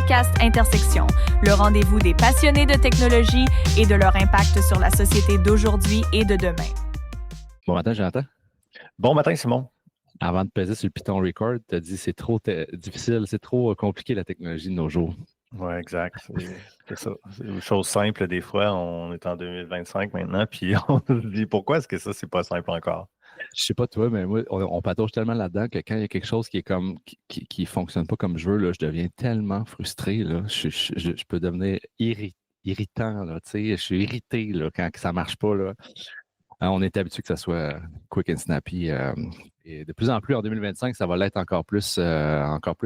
podcast Intersection, le rendez-vous des passionnés de technologie et de leur impact sur la société d'aujourd'hui et de demain. Bon matin, Jonathan. Bon matin, Simon. Avant de peser sur le Python Record, tu as dit que c'est trop difficile, c'est trop compliqué la technologie de nos jours. Oui, exact. C'est ça. C'est une chose simple, des fois, on est en 2025 maintenant, puis on se dit pourquoi est-ce que ça, c'est pas simple encore? Je sais pas toi, mais moi, on patauge tellement là-dedans que quand il y a quelque chose qui est comme qui fonctionne pas comme je veux, là, je deviens tellement frustré. Là. Je peux devenir irritant. Là, je suis irrité là, quand ça marche pas. Là. On est habitué que ça soit quick and snappy. Et de plus en plus, en 2025, ça va l'être encore plus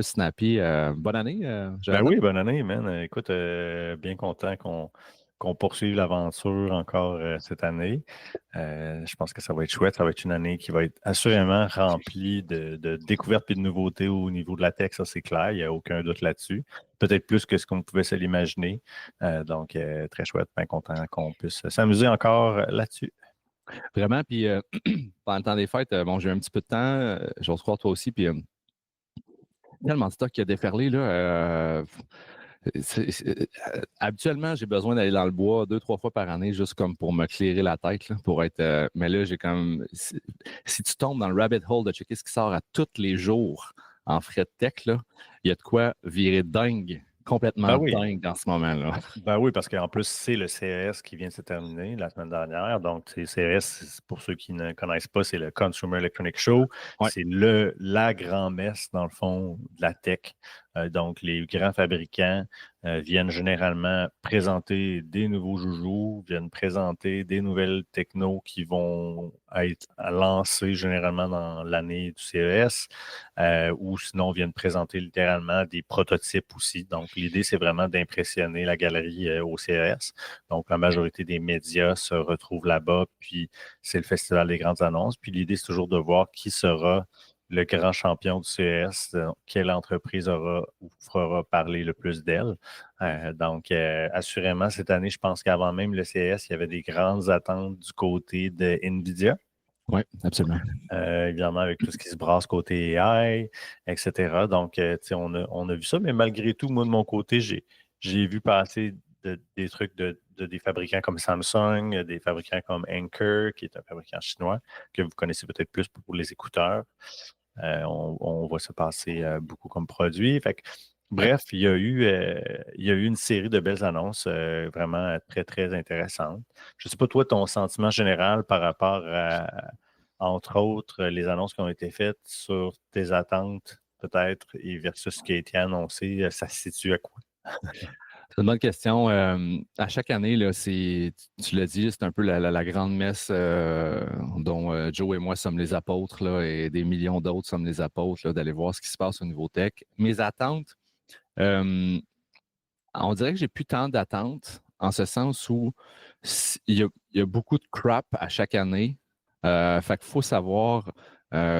snappy. Bonne année, Ben oui, bonne année, man. Écoute, bien content qu'on poursuive l'aventure encore cette année. Je pense que ça va être chouette. Ça va être une année qui va être assurément remplie de découvertes et de nouveautés au niveau de la tech, ça c'est clair. Il n'y a aucun doute là-dessus. Peut-être plus que ce qu'on pouvait se l'imaginer. Donc, très chouette, bien content qu'on puisse s'amuser encore là-dessus. Vraiment, puis pendant le temps des fêtes, j'ai eu un petit peu de temps, j'ose croire toi aussi, puis tellement de stock qui a déferlé, là. Habituellement, j'ai besoin d'aller dans le bois 2-3 fois par année, juste comme pour me clairer la tête, là, pour être. Mais là, j'ai comme. Si tu tombes dans le rabbit hole de checker ce qui sort à tous les jours en frais de tech, là, il y a de quoi virer dingue. Complètement dingue dans ce moment-là. Ben oui, parce qu'en plus, c'est le CES qui vient de se terminer la semaine dernière. Donc, CES, pour ceux qui ne connaissent pas, c'est le Consumer Electronics Show. Ouais. C'est la grand-messe, dans le fond, de la tech. Donc, les grands fabricants viennent généralement présenter des nouveaux joujoux, viennent présenter des nouvelles technos qui vont être lancées généralement dans l'année du CES, ou sinon viennent présenter littéralement des prototypes aussi. Donc, l'idée, c'est vraiment d'impressionner la galerie au CES. Donc, la majorité des médias se retrouvent là-bas, puis c'est le Festival des grandes annonces. Puis l'idée, c'est toujours de voir qui sera le grand champion du CES, quelle entreprise aura ou fera parler le plus d'elle. Donc, assurément, cette année, je pense qu'avant même le CES, il y avait des grandes attentes du côté de NVIDIA. Oui, absolument. Évidemment, avec tout ce qui se brasse côté AI, etc. Donc, on a vu ça, mais malgré tout, moi, de mon côté, j'ai vu passer des trucs de des fabricants comme Samsung, des fabricants comme Anker, qui est un fabricant chinois, que vous connaissez peut-être plus pour les écouteurs. On voit ça passer beaucoup comme produit. Fait que, bref, il y a eu une série de belles annonces vraiment très, très intéressantes. Je ne sais pas, toi, ton sentiment général par rapport à, entre autres, les annonces qui ont été faites sur tes attentes, peut-être, et versus ce qui a été annoncé, ça se situe à quoi? C'est une bonne question. À chaque année, là, tu l'as dit, c'est un peu la grande messe dont Joe et moi sommes les apôtres, là, et des millions d'autres sommes les apôtres, là, d'aller voir ce qui se passe au niveau tech. Mes attentes, on dirait que j'ai plus tant d'attentes, en ce sens où il y a beaucoup de crap à chaque année. Fait qu'il faut savoir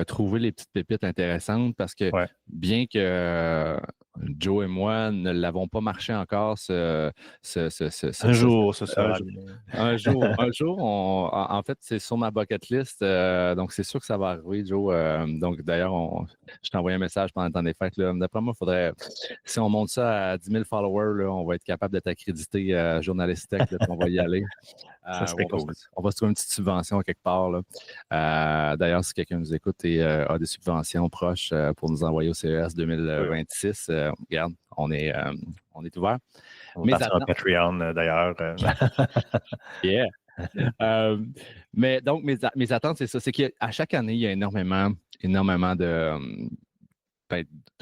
trouver les petites pépites intéressantes parce que bien que Joe et moi ne l'avons pas marché encore. Un jour, ce sera un jour, en fait, c'est sur ma bucket list. Donc, c'est sûr que ça va arriver, Joe. Donc, d'ailleurs, je t'ai envoyé un message pendant le temps des fêtes. D'après moi, il faudrait, si on monte ça à 10 000 followers, là, on va être capable de t'accréditer journaliste tech, puis on va y aller. Ça serait cool. On va se trouver une petite subvention quelque part. Là. D'ailleurs, si quelqu'un nous écoute et a des subventions proches pour nous envoyer au CES 2026, regarde, on est ouvert. On va partir en Patreon, d'ailleurs. Yeah. Mais donc, mes attentes, c'est ça. C'est qu'à chaque année, il y a énormément de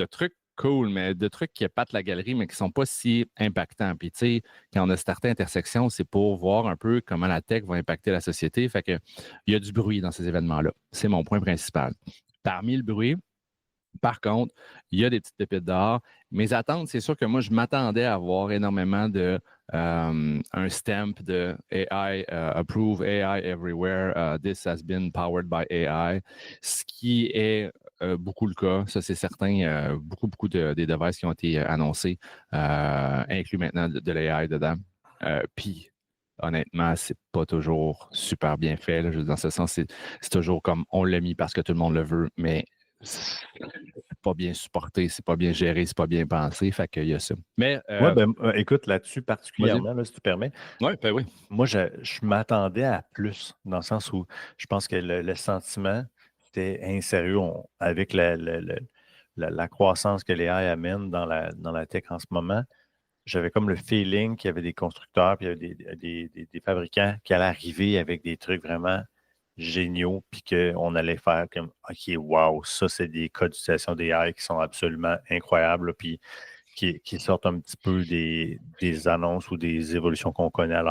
trucs cool, mais de trucs qui épatent la galerie, mais qui ne sont pas si impactants. Puis, tu sais, quand on a certaines intersections, c'est pour voir un peu comment la tech va impacter la société. Fait que il y a du bruit dans ces événements-là. C'est mon point principal. Parmi le bruit, par contre, il y a des petites pépites d'or. Mes attentes, c'est sûr que moi, je m'attendais à avoir énormément de un stamp de AI, Approve AI Everywhere, This has been powered by AI, ce qui est beaucoup le cas. Ça, c'est certain. Beaucoup des devices qui ont été annoncés incluent maintenant de l'AI dedans. Puis, honnêtement, c'est pas toujours super bien fait. Là. Dans ce sens, c'est toujours comme on l'a mis parce que tout le monde le veut, mais pas bien supporté, c'est pas bien géré, c'est pas bien pensé. Fait qu'il y a ça. Mais écoute, là-dessus vas-y. particulièrement, là, si tu permets, Oui, ben oui. moi, je m'attendais à plus, dans le sens où je pense que le sentiment était insérieux avec la croissance que les AI amènent dans la tech en ce moment. J'avais comme le feeling qu'il y avait des constructeurs, puis il y avait des fabricants qui allaient arriver avec des trucs vraiment géniaux, puis qu'on allait faire comme OK, wow, ça, c'est des cas d'utilisation des AI qui sont absolument incroyables, là, puis qui sortent un petit peu des annonces ou des évolutions qu'on connaît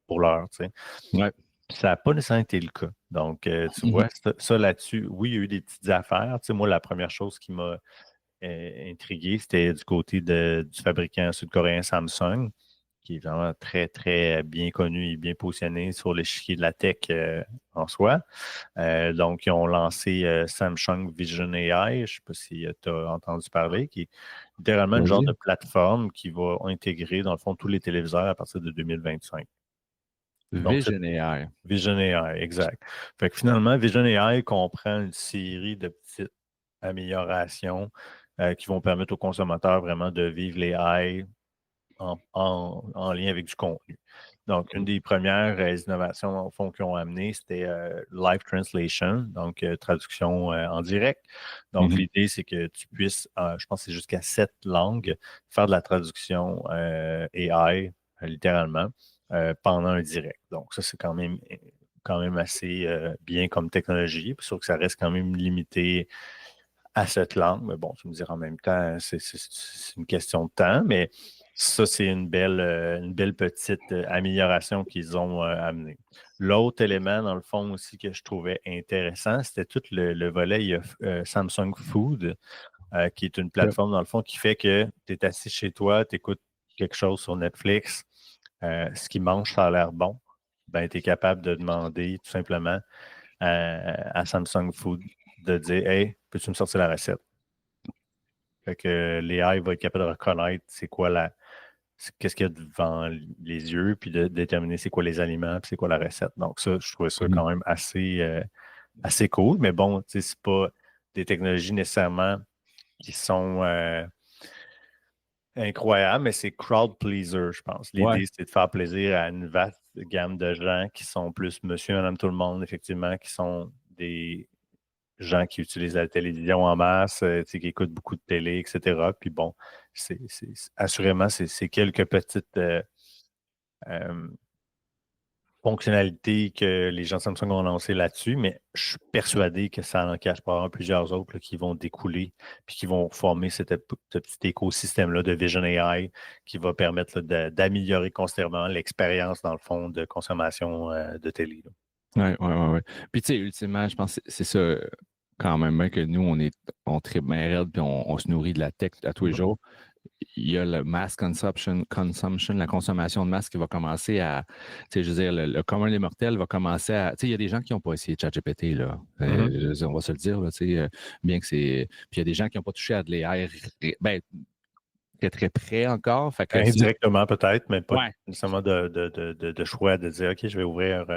pour l'heure, tu sais. Ouais. Ça n'a pas nécessairement été le cas. Donc, tu vois, ça là-dessus, oui, il y a eu des petites affaires. Tu sais, moi, la première chose qui m'a intrigué, c'était du côté du fabricant sud-coréen Samsung, qui est vraiment très, très bien connu et bien positionné sur l'échiquier de la tech en soi. Donc, ils ont lancé Samsung Vision AI, je ne sais pas si tu as entendu parler, qui est littéralement une genre de plateforme qui va intégrer, dans le fond, tous les téléviseurs à partir de 2025. Donc, Vision AI. Vision AI, exact. Fait que finalement, Vision AI comprend une série de petites améliorations qui vont permettre aux consommateurs vraiment de vivre les AI en lien avec du contenu. Donc, une des premières innovations au fond qu'ils ont amené, c'était Live Translation, donc traduction en direct. Donc, l'idée, c'est que tu puisses, je pense que c'est jusqu'à 7 langues, faire de la traduction AI, littéralement, pendant un direct. Donc, ça, c'est quand même assez bien comme technologie, puis sûr que ça reste quand même limité à cette langue. Mais bon, tu me diras en même temps, c'est une question de temps, mais ça, c'est une belle petite amélioration qu'ils ont amenée. L'autre élément, dans le fond aussi, que je trouvais intéressant, c'était tout le volet, il y a Samsung Food, qui est une plateforme, dans le fond, qui fait que tu es assis chez toi, tu écoutes quelque chose sur Netflix, ce qu'ils mangent, ça a l'air bon. Ben, tu es capable de demander tout simplement à Samsung Food de dire Hey, peux-tu me sortir la recette? Fait que l'AI va être capable de reconnaître qu'est-ce qu'il y a devant les yeux, puis de déterminer c'est quoi les aliments, puis c'est quoi la recette. Donc, ça, je trouvais ça quand même assez cool. Mais bon, tu sais, c'est pas des technologies nécessairement qui sont incroyables, mais c'est crowd pleaser, je pense. L'idée, c'est de faire plaisir à une vaste gamme de gens qui sont plus monsieur, madame, tout le monde, effectivement, qui sont des gens qui utilisent la télévision en masse, qui écoutent beaucoup de télé, etc. Puis bon, assurément, c'est quelques petites fonctionnalités que les gens de Samsung ont lancées là-dessus, mais je suis persuadé que ça en cache pas plusieurs autres là, qui vont découler puis qui vont former ce petit écosystème-là de Vision AI qui va permettre d'améliorer considérablement l'expérience, dans le fond, de consommation de télé. Oui. Puis, tu sais, ultimement, je pense que c'est ça quand même hein, que nous, on tripe bien raide puis on se nourrit de la tech à tous les jours. Il y a le mass consumption, la consommation de masse qui va commencer à, tu sais, je veux dire, le commun des mortels va commencer à, tu sais, il y a des gens qui n'ont pas essayé ChatGPT, là. On va se le dire, là, tu sais, bien que c'est, puis il y a des gens qui n'ont pas touché à de l'AI, ben, très, très près encore. Fait que indirectement peut-être, mais pas nécessairement de choix de dire, OK, je vais ouvrir. Tu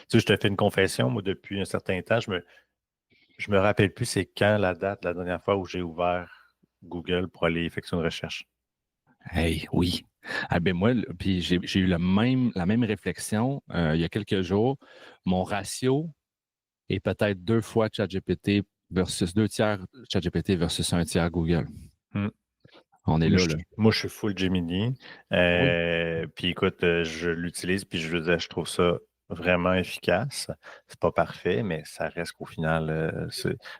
sais, je te fais une confession, moi, depuis un certain temps, je me rappelle plus c'est quand la dernière fois où j'ai ouvert Google pour aller effectuer une recherche. Hey, oui. Ah ben moi, puis j'ai eu la même réflexion il y a quelques jours. Mon ratio est peut-être 2 fois ChatGPT versus 2 tiers ChatGPT versus 1 tiers Google. On est là. Moi, je suis full Gemini. Puis écoute, je l'utilise, puis je trouve ça vraiment efficace. C'est pas parfait, mais ça reste qu'au final,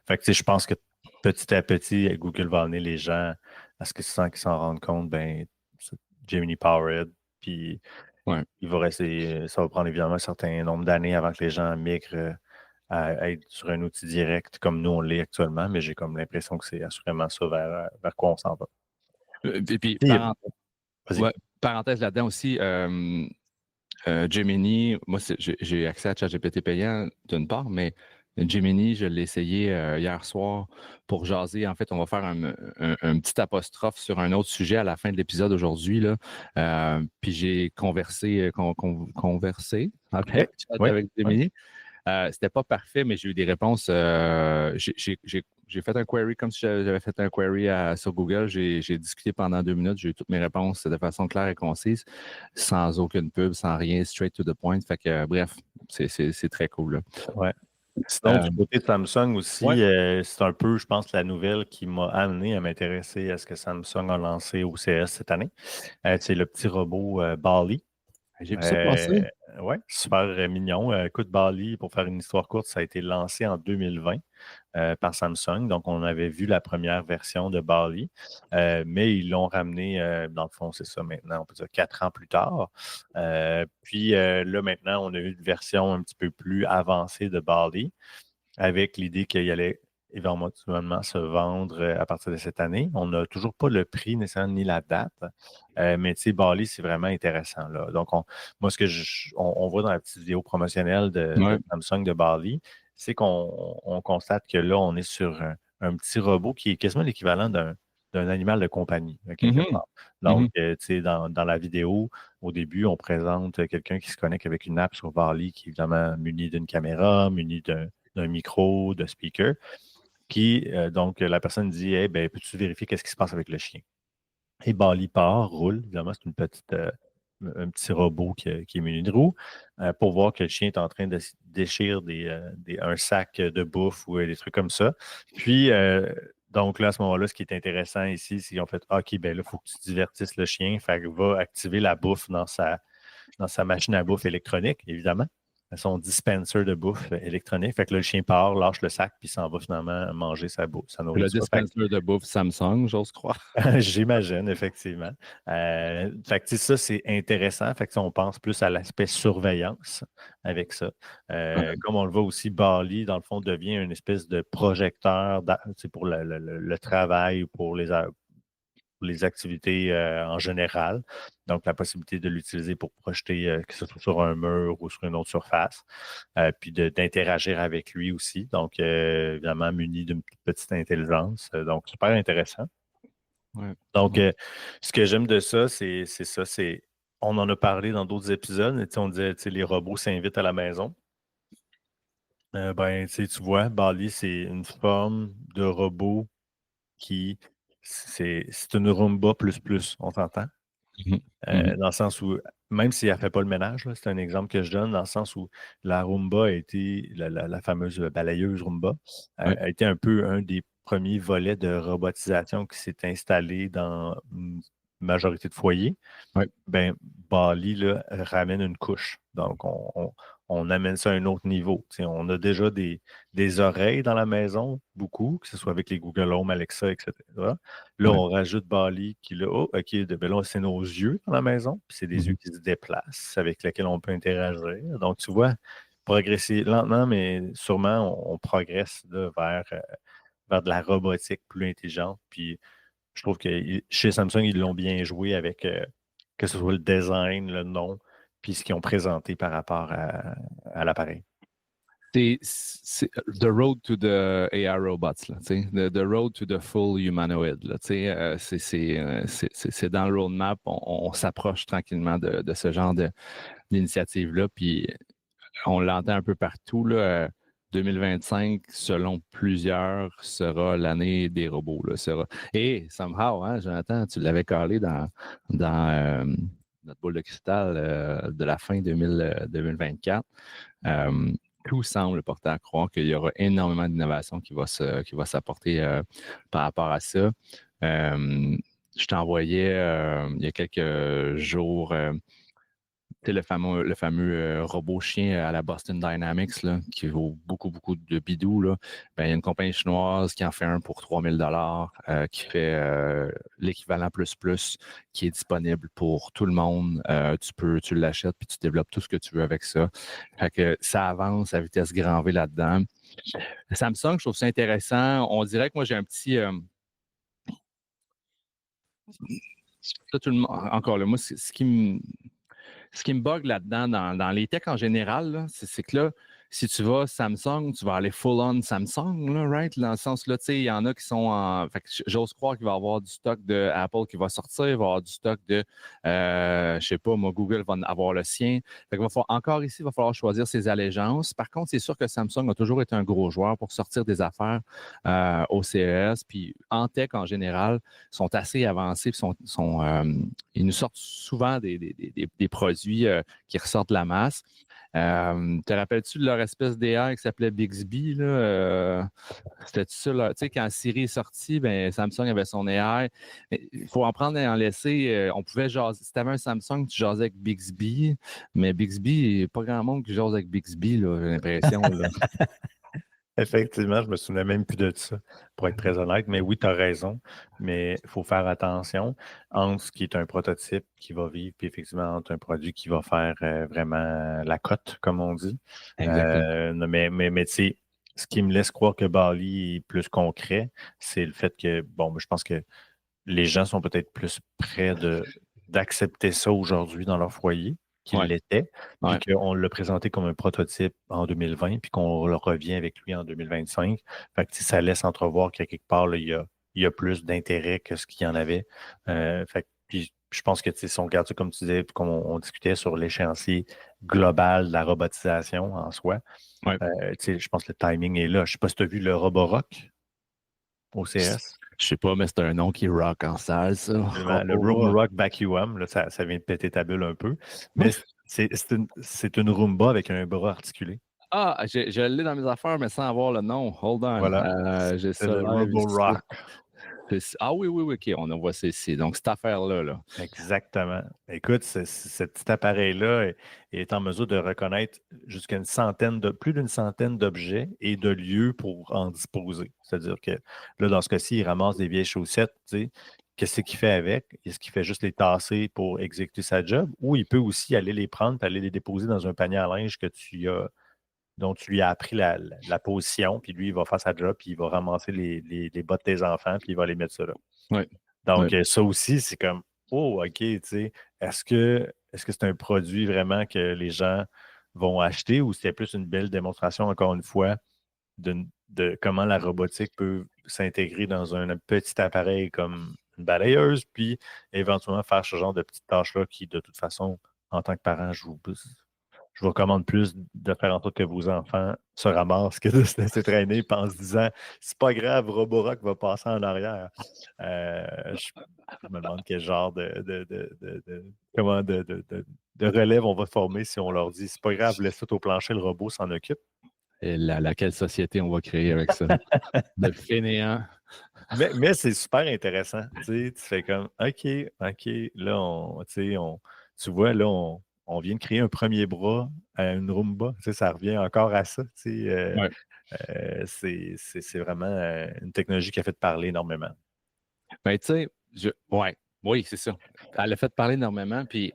fait que tu sais, je pense que petit à petit, Google va amener les gens à ce qu'ils s'en rendent compte, ben, c'est Gemini Powered, puis il va rester, ça va prendre évidemment un certain nombre d'années avant que les gens migrent à être sur un outil direct comme nous, on l'est actuellement, mais j'ai comme l'impression que c'est assurément ça vers quoi on s'en va. Puis, parenthèse là-dedans aussi, Gemini, moi, j'ai accès à ChatGPT payant d'une part, mais Gemini, je l'ai essayé hier soir pour jaser. En fait, on va faire un petit apostrophe sur un autre sujet à la fin de l'épisode aujourd'hui. Puis j'ai conversé avec Gemini. C'était pas parfait, mais j'ai eu des réponses. J'ai fait un query comme si j'avais fait un query sur Google. J'ai discuté pendant 2 minutes. J'ai eu toutes mes réponses de façon claire et concise, sans aucune pub, sans rien, straight to the point. Fait que, bref, c'est très cool. Là. Ouais. Sinon, du côté de Samsung aussi, ouais. c'est un peu, je pense, la nouvelle qui m'a amené à m'intéresser à ce que Samsung a lancé au CES cette année. C'est le petit robot Bali. J'ai vu ça passer. Oui, super mignon. Écoute, Bali, pour faire une histoire courte, ça a été lancé en 2020 par Samsung. Donc, on avait vu la première version de Bali, mais ils l'ont ramené, dans le fond, c'est ça maintenant, on peut dire 4 ans plus tard. Puis là, maintenant, on a eu une version un petit peu plus avancée de Bali avec l'idée qu'il allait éventuellement se vendre à partir de cette année. On n'a toujours pas le prix nécessairement ni la date, mais tu sais, Bali, c'est vraiment intéressant. Là. Donc, moi, ce que on voit dans la petite vidéo promotionnelle de Samsung de Bali, c'est qu'on constate que là, on est sur un petit robot qui est quasiment l'équivalent d'un animal de compagnie, quelque part. Donc, tu sais, dans la vidéo, au début, on présente quelqu'un qui se connecte avec une app sur Bali qui est évidemment muni d'une caméra, muni d'un micro, de speaker, qui, donc, la personne dit, hey, ben, peux-tu vérifier qu'est-ce qui se passe avec le chien? Et Bali part, roule, évidemment, c'est un petit robot qui est muni de roues, pour voir que le chien est en train de déchirer un sac de bouffe ou des trucs comme ça. Puis, donc là, à ce moment-là, ce qui est intéressant ici, c'est qu'ils ont fait, OK, ben là, il faut que tu divertisses le chien, fait que va activer la bouffe dans sa machine à bouffe électronique, évidemment. Son dispenser de bouffe électronique. Fait que là, le chien part, lâche le sac, puis s'en va finalement manger sa nourriture. Le dispenser de bouffe Samsung, j'ose croire. J'imagine, effectivement. Fait que ça, c'est intéressant. Fait que on pense plus à l'aspect surveillance avec ça. Comme on le voit aussi, Bali, dans le fond, devient une espèce de projecteur pour le travail ou pour les activités en général. Donc, la possibilité de l'utiliser pour projeter, que ce soit sur un mur ou sur une autre surface, puis d'interagir avec lui aussi. Donc, évidemment, muni d'une petite intelligence. Donc, super intéressant. Ouais. Donc, ce que j'aime de ça, c'est ça. On en a parlé dans d'autres épisodes. On disait, les robots s'invitent à la maison. Tu vois, Bali, c'est une forme de robot qui c'est une Roomba plus, on s'entend? Dans le sens où, même si elle ne fait pas le ménage, c'est un exemple que je donne, dans le sens où la Roomba a été, la fameuse balayeuse Roomba, a été un peu un des premiers volets de robotisation qui s'est installé dans une majorité de foyers. Ben, Bali là, ramène une couche. Donc, on amène ça à un autre niveau. On a déjà des oreilles dans la maison, beaucoup, que ce soit avec les Google Home, Alexa, etc. Là, on rajoute Bali qui, là, OK, là, c'est nos yeux dans la maison, puis c'est des yeux qui se déplacent, avec lesquels on peut interagir. Donc, tu vois, progresser lentement, mais sûrement, on progresse là, vers de la robotique plus intelligente. Puis, je trouve que chez Samsung, ils l'ont bien joué avec que ce soit le design, le nom, puis ce qu'ils ont présenté par rapport à l'appareil. C'est the road to the AR robots, là, the road to the full humanoid. Là, c'est dans le roadmap, on s'approche tranquillement de ce genre d'initiative-là, puis on l'entend un peu partout. Là, 2025, selon plusieurs, sera l'année des robots. Là, Et somehow, hein, Jonathan, tu l'avais calé dans notre boule de cristal de la fin 2024. Tout semble porter à croire qu'il y aura énormément d'innovation qui va s'apporter par rapport à ça. Je t'envoyais il y a quelques jours le fameux robot chien à la Boston Dynamics là, qui vaut beaucoup, beaucoup de bidou. Là. Ben, il y a une compagnie chinoise qui en fait un pour 3 000 qui fait l'équivalent plus, qui est disponible pour tout le monde. Tu l'achètes puis tu développes tout ce que tu veux avec ça. Fait que ça avance à vitesse grand V là-dedans. Samsung, je trouve ça intéressant. On dirait que moi, j'ai un petit... encore là, moi, ce qui me bug là-dedans, dans les techs en général, là, c'est que là, si tu vas Samsung, tu vas aller full-on Samsung, là, right? Dans le sens, là, tu sais, il y en a qui sont en... Fait que j'ose croire qu'il va y avoir du stock de Apple qui va sortir, il va y avoir du stock de, je sais pas, moi, Google va avoir le sien. Fait qu'il encore ici, il va falloir choisir ses allégeances. Par contre, c'est sûr que Samsung a toujours été un gros joueur pour sortir des affaires au CES. Puis en tech, en général, sont assez avancés. Puis ils nous sortent souvent des produits qui ressortent de la masse. Te rappelles-tu de leur espèce d'AI qui s'appelait Bixby? C'était ça, là. Tu sais, quand Siri est sorti, ben, Samsung avait son AI. Il faut en prendre et en laisser. On pouvait jaser. Si tu avais un Samsung, tu jasais avec Bixby, mais Bixby, il n'y a pas grand monde qui jase avec Bixby, là, j'ai l'impression. Là. Effectivement, je me souviens même plus de ça, pour être très honnête. Mais oui, tu as raison. Mais il faut faire attention entre ce qui est un prototype qui va vivre, puis effectivement, entre un produit qui va faire vraiment la cote, comme on dit. Exactement. Mais tu sais, ce qui me laisse croire que Bali est plus concret, c'est le fait que, bon, je pense que les gens sont peut-être plus prêts d'accepter ça aujourd'hui dans leur foyer qu'il Ouais. l'était, Ouais. puis qu'on l'a présenté comme un prototype en 2020, puis qu'on le revient avec lui en 2025. Fait que ça laisse entrevoir qu'à quelque part, là, il y a plus d'intérêt que ce qu'il y en avait. Puis je pense que si on regarde ça, comme tu disais, puis comme on discutait sur l'échéancier global de la robotisation en soi, Ouais. je pense que le timing est là. Je ne sais pas si tu as vu le Roborock au CS. Je sais pas, mais c'est un nom qui rock en salle, ça. Le Roborock Vacuum, là, ça vient de péter ta bulle un peu. Mais c'est une Roomba avec un bras articulé. Ah, je l'ai dans mes affaires, mais sans avoir le nom. Hold on. Voilà. J'ai C'est ça le live ici. Roborock. Ah oui, OK, on en voit ça ici. Donc, cette affaire-là. Là. Exactement. Écoute, ce petit appareil-là est en mesure de reconnaître jusqu'à plus d'une centaine d'objets et de lieux pour en disposer. C'est-à-dire que là, dans ce cas-ci, il ramasse des vieilles chaussettes, tu sais. Qu'est-ce qu'il fait avec? Est-ce qu'il fait juste les tasser pour exécuter sa job? Ou il peut aussi aller les prendre et aller les déposer dans un panier à linge dont tu lui as appris la position, puis lui, il va faire sa job, puis il va ramasser les bottes de tes enfants, puis il va les mettre ça là. Ouais. Donc, ça aussi, c'est comme, oh, OK, tu sais, est-ce que c'est un produit vraiment que les gens vont acheter ou c'est plus une belle démonstration, encore une fois, de comment la robotique peut s'intégrer dans un petit appareil comme une balayeuse, puis éventuellement faire ce genre de petites tâches-là qui, de toute façon, en tant que parent, je vous recommande plus de faire en sorte que vos enfants se ramassent que de se laisser traîner en se disant c'est pas grave, Roborock va passer en arrière. Je me demande quel genre de relève on va former si on leur dit c'est pas grave, laisse tout au plancher, le robot s'en occupe. Et quelle société on va créer avec ça? De fainéants. Mais c'est super intéressant. Tu fais comme OK, là, tu vois, là, on vient de créer un premier bras à une Roomba. Ça revient encore à ça. Ouais. C'est vraiment une technologie qui a fait parler énormément. Ben, tu sais, oui, c'est ça. Elle a fait parler énormément. Puis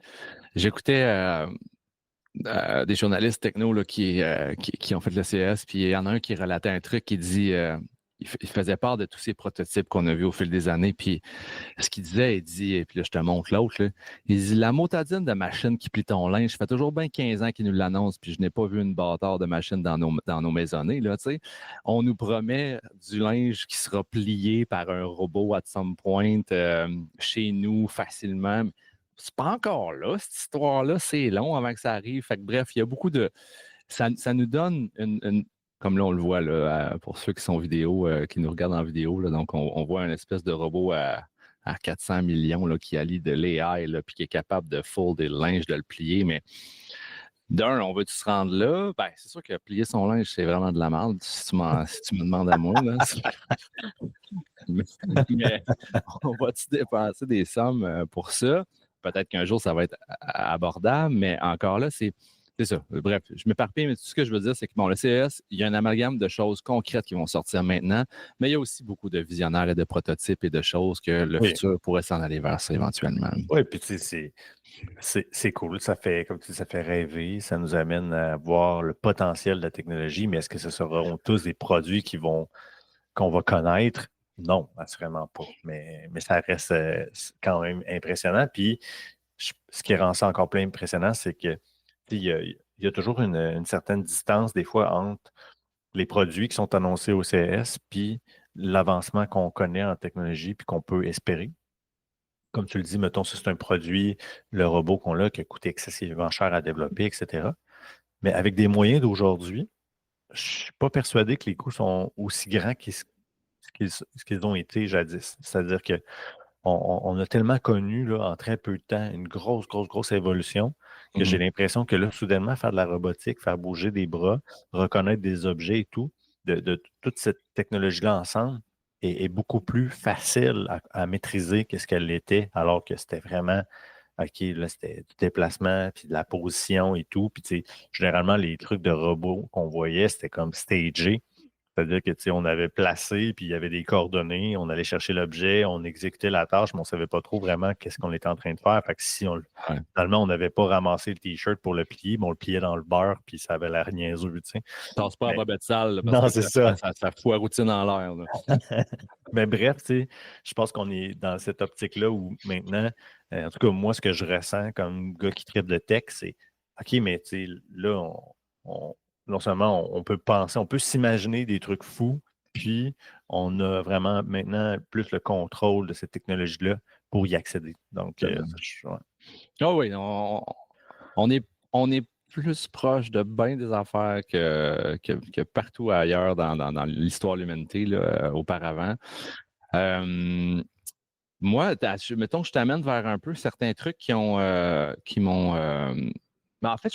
j'écoutais des journalistes techno là, qui ont fait le CS, puis il y en a un qui relatait un truc qui dit il faisait part de tous ces prototypes qu'on a vus au fil des années, puis ce qu'il disait, il dit, et puis là, je te montre l'autre, là, il dit la motadine de machine qui plie ton linge, ça fait toujours bien 15 ans qu'il nous l'annonce, puis je n'ai pas vu une bâtard de machine dans nos maisonnées, là, tu sais. On nous promet du linge qui sera plié par un robot at some point chez nous facilement. C'est pas encore là, cette histoire-là, c'est long avant que ça arrive. Fait que bref, il y a beaucoup de. Ça nous donne comme là, on le voit là, pour ceux qui sont vidéo, qui nous regardent en vidéo, là, donc on voit un espèce de robot à 400 millions là, qui allie de l'AI puis qui est capable de folder le linge, de le plier. Mais d'un, on veut-tu se rendre là? Ben, c'est sûr que plier son linge, c'est vraiment de la merde, si tu me demandes à moi. Là. mais on va-tu dépenser des sommes pour ça? Peut-être qu'un jour, ça va être abordable, mais encore là, c'est ça. Bref, je m'éparpille, mais tout ce que je veux dire, c'est que bon, le CES, il y a un amalgame de choses concrètes qui vont sortir maintenant, mais il y a aussi beaucoup de visionnaires et de prototypes et de choses que le futur pourrait s'en aller vers ça éventuellement. Oui, puis tu sais, c'est cool. Ça fait, comme tu dis, ça fait rêver. Ça nous amène à voir le potentiel de la technologie, mais est-ce que ce seront tous des produits qu'on va connaître? Non, assurément pas. Mais ça reste quand même impressionnant. Puis, ce qui rend ça encore plus impressionnant, c'est que il il y a toujours une certaine distance, des fois, entre les produits qui sont annoncés au CES puis l'avancement qu'on connaît en technologie puis qu'on peut espérer. Comme tu le dis, mettons, ça, c'est un produit, le robot qu'on a, qui a coûté excessivement cher à développer, etc. Mais avec des moyens d'aujourd'hui, je ne suis pas persuadé que les coûts sont aussi grands qu'ils ont été jadis. C'est-à-dire qu'on a tellement connu là, en très peu de temps une grosse, grosse, grosse évolution que j'ai l'impression que là, soudainement, faire de la robotique, faire bouger des bras, reconnaître des objets et tout, de toute cette technologie-là ensemble est beaucoup plus facile à maîtriser que ce qu'elle l'était, alors que c'était vraiment, OK, là, c'était du déplacement, puis de la position et tout. Puis, tu sais, généralement, les trucs de robots qu'on voyait, c'était comme stagé. C'est-à-dire que, tu sais, on avait placé, puis il y avait des coordonnées, on allait chercher l'objet, on exécutait la tâche, mais on ne savait pas trop vraiment qu'est-ce qu'on était en train de faire. Fait que si finalement, on n'avait pas ramassé le T-shirt pour le plier, mais on le pliait dans le beurre, puis ça avait l'air niaiseux, tu sais. Tasse pas en bobette sale, là, Non, parce c'est que ça. ça fout la routine en l'air. Mais bref, tu sais, je pense qu'on est dans cette optique-là où maintenant, en tout cas, moi, ce que je ressens comme gars qui tripe de tech, c'est OK, mais tu sais, là, non seulement on peut penser, on peut s'imaginer des trucs fous, puis on a vraiment maintenant plus le contrôle de cette technologie-là pour y accéder. Donc, ouais. Ah oui, on est plus proche de bien des affaires que partout ailleurs dans l'histoire de l'humanité là, auparavant. Moi, mettons que je t'amène vers un peu certains trucs qui m'ont. En fait,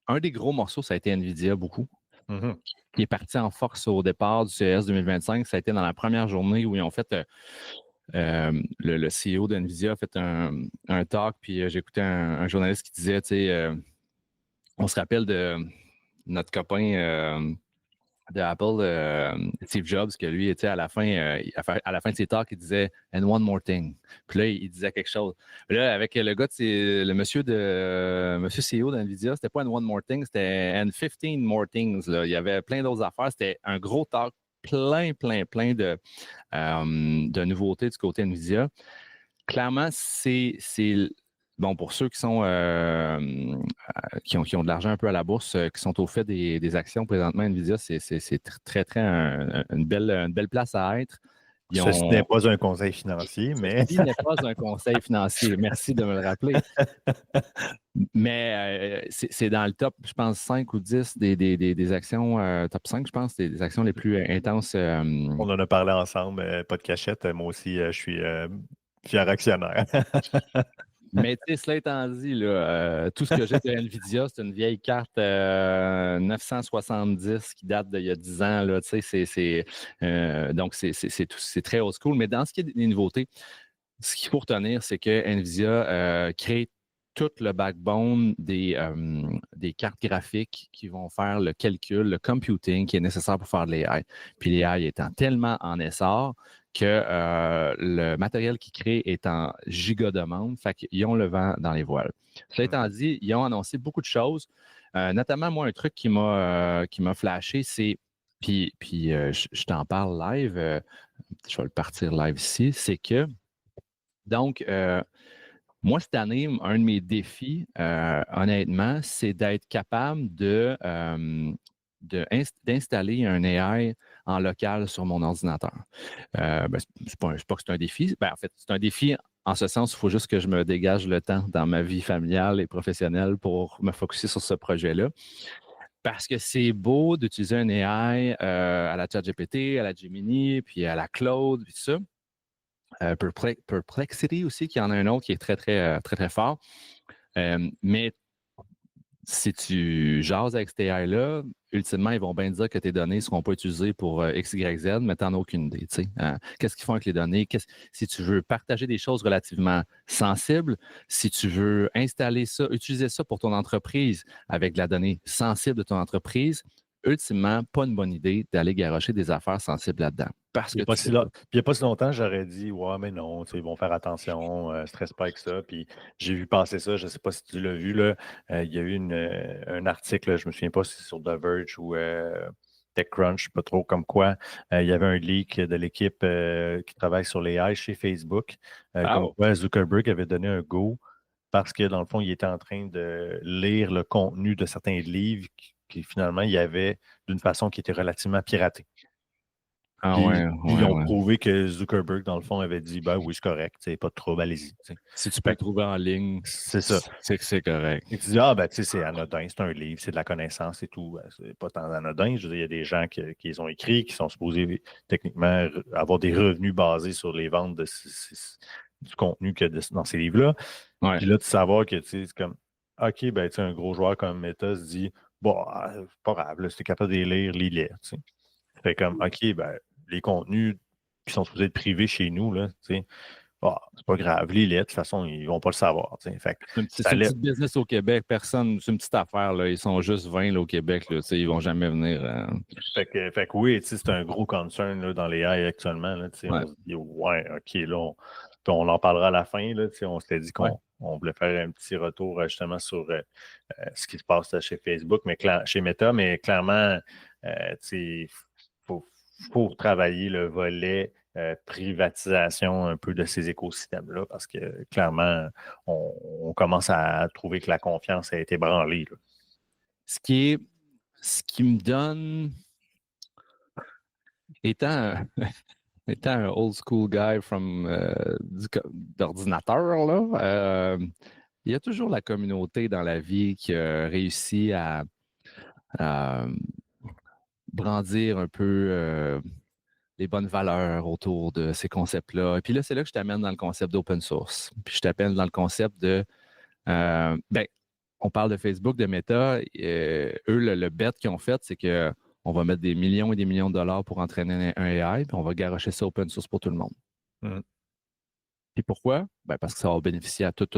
un des gros morceaux, ça a été NVIDIA beaucoup, qui est parti en force au départ du CES 2025. Ça a été dans la première journée où ils ont fait. Le CEO de NVIDIA a fait un talk, puis j'écoutais un journaliste qui disait, tu sais, on se rappelle de notre copain de Apple, Steve Jobs, que lui était à la fin de ses talks, il disait « and one more thing ». Puis là, il disait quelque chose. Puis là, avec le gars, le monsieur CEO d'NVIDIA, c'était pas « and one more thing », c'était « and 15 more things ». Il y avait plein d'autres affaires. C'était un gros talk, plein de nouveautés du côté NVIDIA. Clairement, c'est bon, pour ceux qui sont qui ont de l'argent un peu à la bourse, qui sont au fait des actions présentement, NVIDIA, c'est très une belle place à être. Ceci n'est pas un conseil financier, mais. Ceci n'est pas un conseil financier. Merci de me le rappeler. Mais c'est dans le top, je pense, 5 ou 10 des actions, top 5, je pense, des actions les plus intenses. On en a parlé ensemble, pas de cachette. Moi aussi, je suis fier actionnaire. Mais tu sais, cela étant dit, là, tout ce que j'ai de NVIDIA, c'est une vieille carte 970 qui date d'il y a 10 ans. Là, donc, c'est très old school. Mais dans ce qui est des nouveautés, ce qu'il faut retenir, c'est que NVIDIA crée tout le backbone des cartes graphiques qui vont faire le calcul, le computing qui est nécessaire pour faire de l'AI. Puis l'AI étant tellement en essor que le matériel qu'ils créent est en giga-demande, fait qu'ils ont le vent dans les voiles. Cela étant dit, ils ont annoncé beaucoup de choses, notamment, moi, un truc qui m'a flashé, c'est, puis je t'en parle live, je vais le partir live ici, c'est que, donc, moi, cette année, un de mes défis, honnêtement, c'est d'être capable d'installer un AI en local sur mon ordinateur. C'est pas que c'est un défi. En fait, c'est un défi en ce sens, il faut juste que je me dégage le temps dans ma vie familiale et professionnelle pour me focusser sur ce projet-là. Parce que c'est beau d'utiliser un AI à la ChatGPT, à la Gemini, puis à la Claude, puis tout ça. Perplexity aussi, qui en a un autre qui est très fort. Mais si tu jases avec ces AI-là, ultimement, ils vont bien dire que tes données ne seront pas utilisées pour X, Y, Z, mais tu n'en as aucune idée. Qu'est-ce qu'ils font avec les données? Si tu veux partager des choses relativement sensibles, si tu veux installer ça, utiliser ça pour ton entreprise avec de la donnée sensible de ton entreprise, ultimement, pas une bonne idée d'aller garrocher des affaires sensibles là-dedans. Parce que Puis il n'y a pas si longtemps, j'aurais dit ouais, mais non, ils vont faire attention, stresse pas avec ça. Puis j'ai vu passer ça, je ne sais pas si tu l'as vu, là. Il y a eu un article, je ne me souviens pas si c'est sur The Verge ou TechCrunch, pas trop comme quoi. Il y avait un leak de l'équipe qui travaille sur l'AI chez Facebook. Comme quoi Zuckerberg avait donné un go parce que, dans le fond, il était en train de lire le contenu de certains livres qui finalement, il y avait d'une façon qui était relativement piratée. Ah Puis, ouais, ils ouais, ont ouais. prouvé que Zuckerberg, dans le fond, avait dit, ben oui, c'est correct, pas de trouble, allez-y. Si tu peux le trouver en ligne, C'est ça. c'est que c'est correct. Et tu dis, ah, ben, tu sais, c'est anodin, c'est un livre, c'est de la connaissance et tout. Ben, c'est pas tant anodin. Je veux dire, il y a des gens qui les ont écrits, qui sont supposés techniquement avoir des revenus basés sur les ventes du contenu que dans ces livres-là. Ouais. Puis là, de savoir que, tu sais, c'est comme, OK, ben, tu sais, un gros joueur comme Meta se dit, bon, c'est pas grave, là, si t'es capable de les lire, lis-les, tu sais. Fait comme, OK, ben, les contenus qui sont supposés être privés chez nous, là, tu sais, c'est pas grave, lis-les, de toute façon, ils vont pas le savoir, tu sais. Fait que C'est ça une lève. petite business au Québec. Personne, c'est une petite affaire. Là. Ils sont juste 20 là, au Québec. Là, ils vont jamais venir. Fait que oui, tu sais, c'est un gros concern là, dans les AI actuellement. Là, tu sais, Ouais. on se dit, ouais, OK, là, on en parlera à la fin. Là, tu sais, on s'était dit qu'on Ouais. voulait faire un petit retour justement sur ce qui se passe chez Facebook, mais chez Meta, mais clairement, il faut travailler le volet privatisation un peu de ces écosystèmes-là parce que clairement, on commence à trouver que la confiance a été branlée. Là. Ce qui me donne, étant un old school guy d'ordinateur, là, il y a toujours la communauté dans la vie qui a réussi à brandir un peu les bonnes valeurs autour de ces concepts-là. Et puis là, c'est là que je t'amène dans le concept d'open source. Puis je t'amène dans le concept de on parle de Facebook, de Meta. Eux, le bet qu'ils ont fait, c'est qu'on va mettre des millions et des millions de dollars pour entraîner un AI, puis on va garocher ça open source pour tout le monde. Puis pourquoi? Ben parce que ça va bénéficier à tout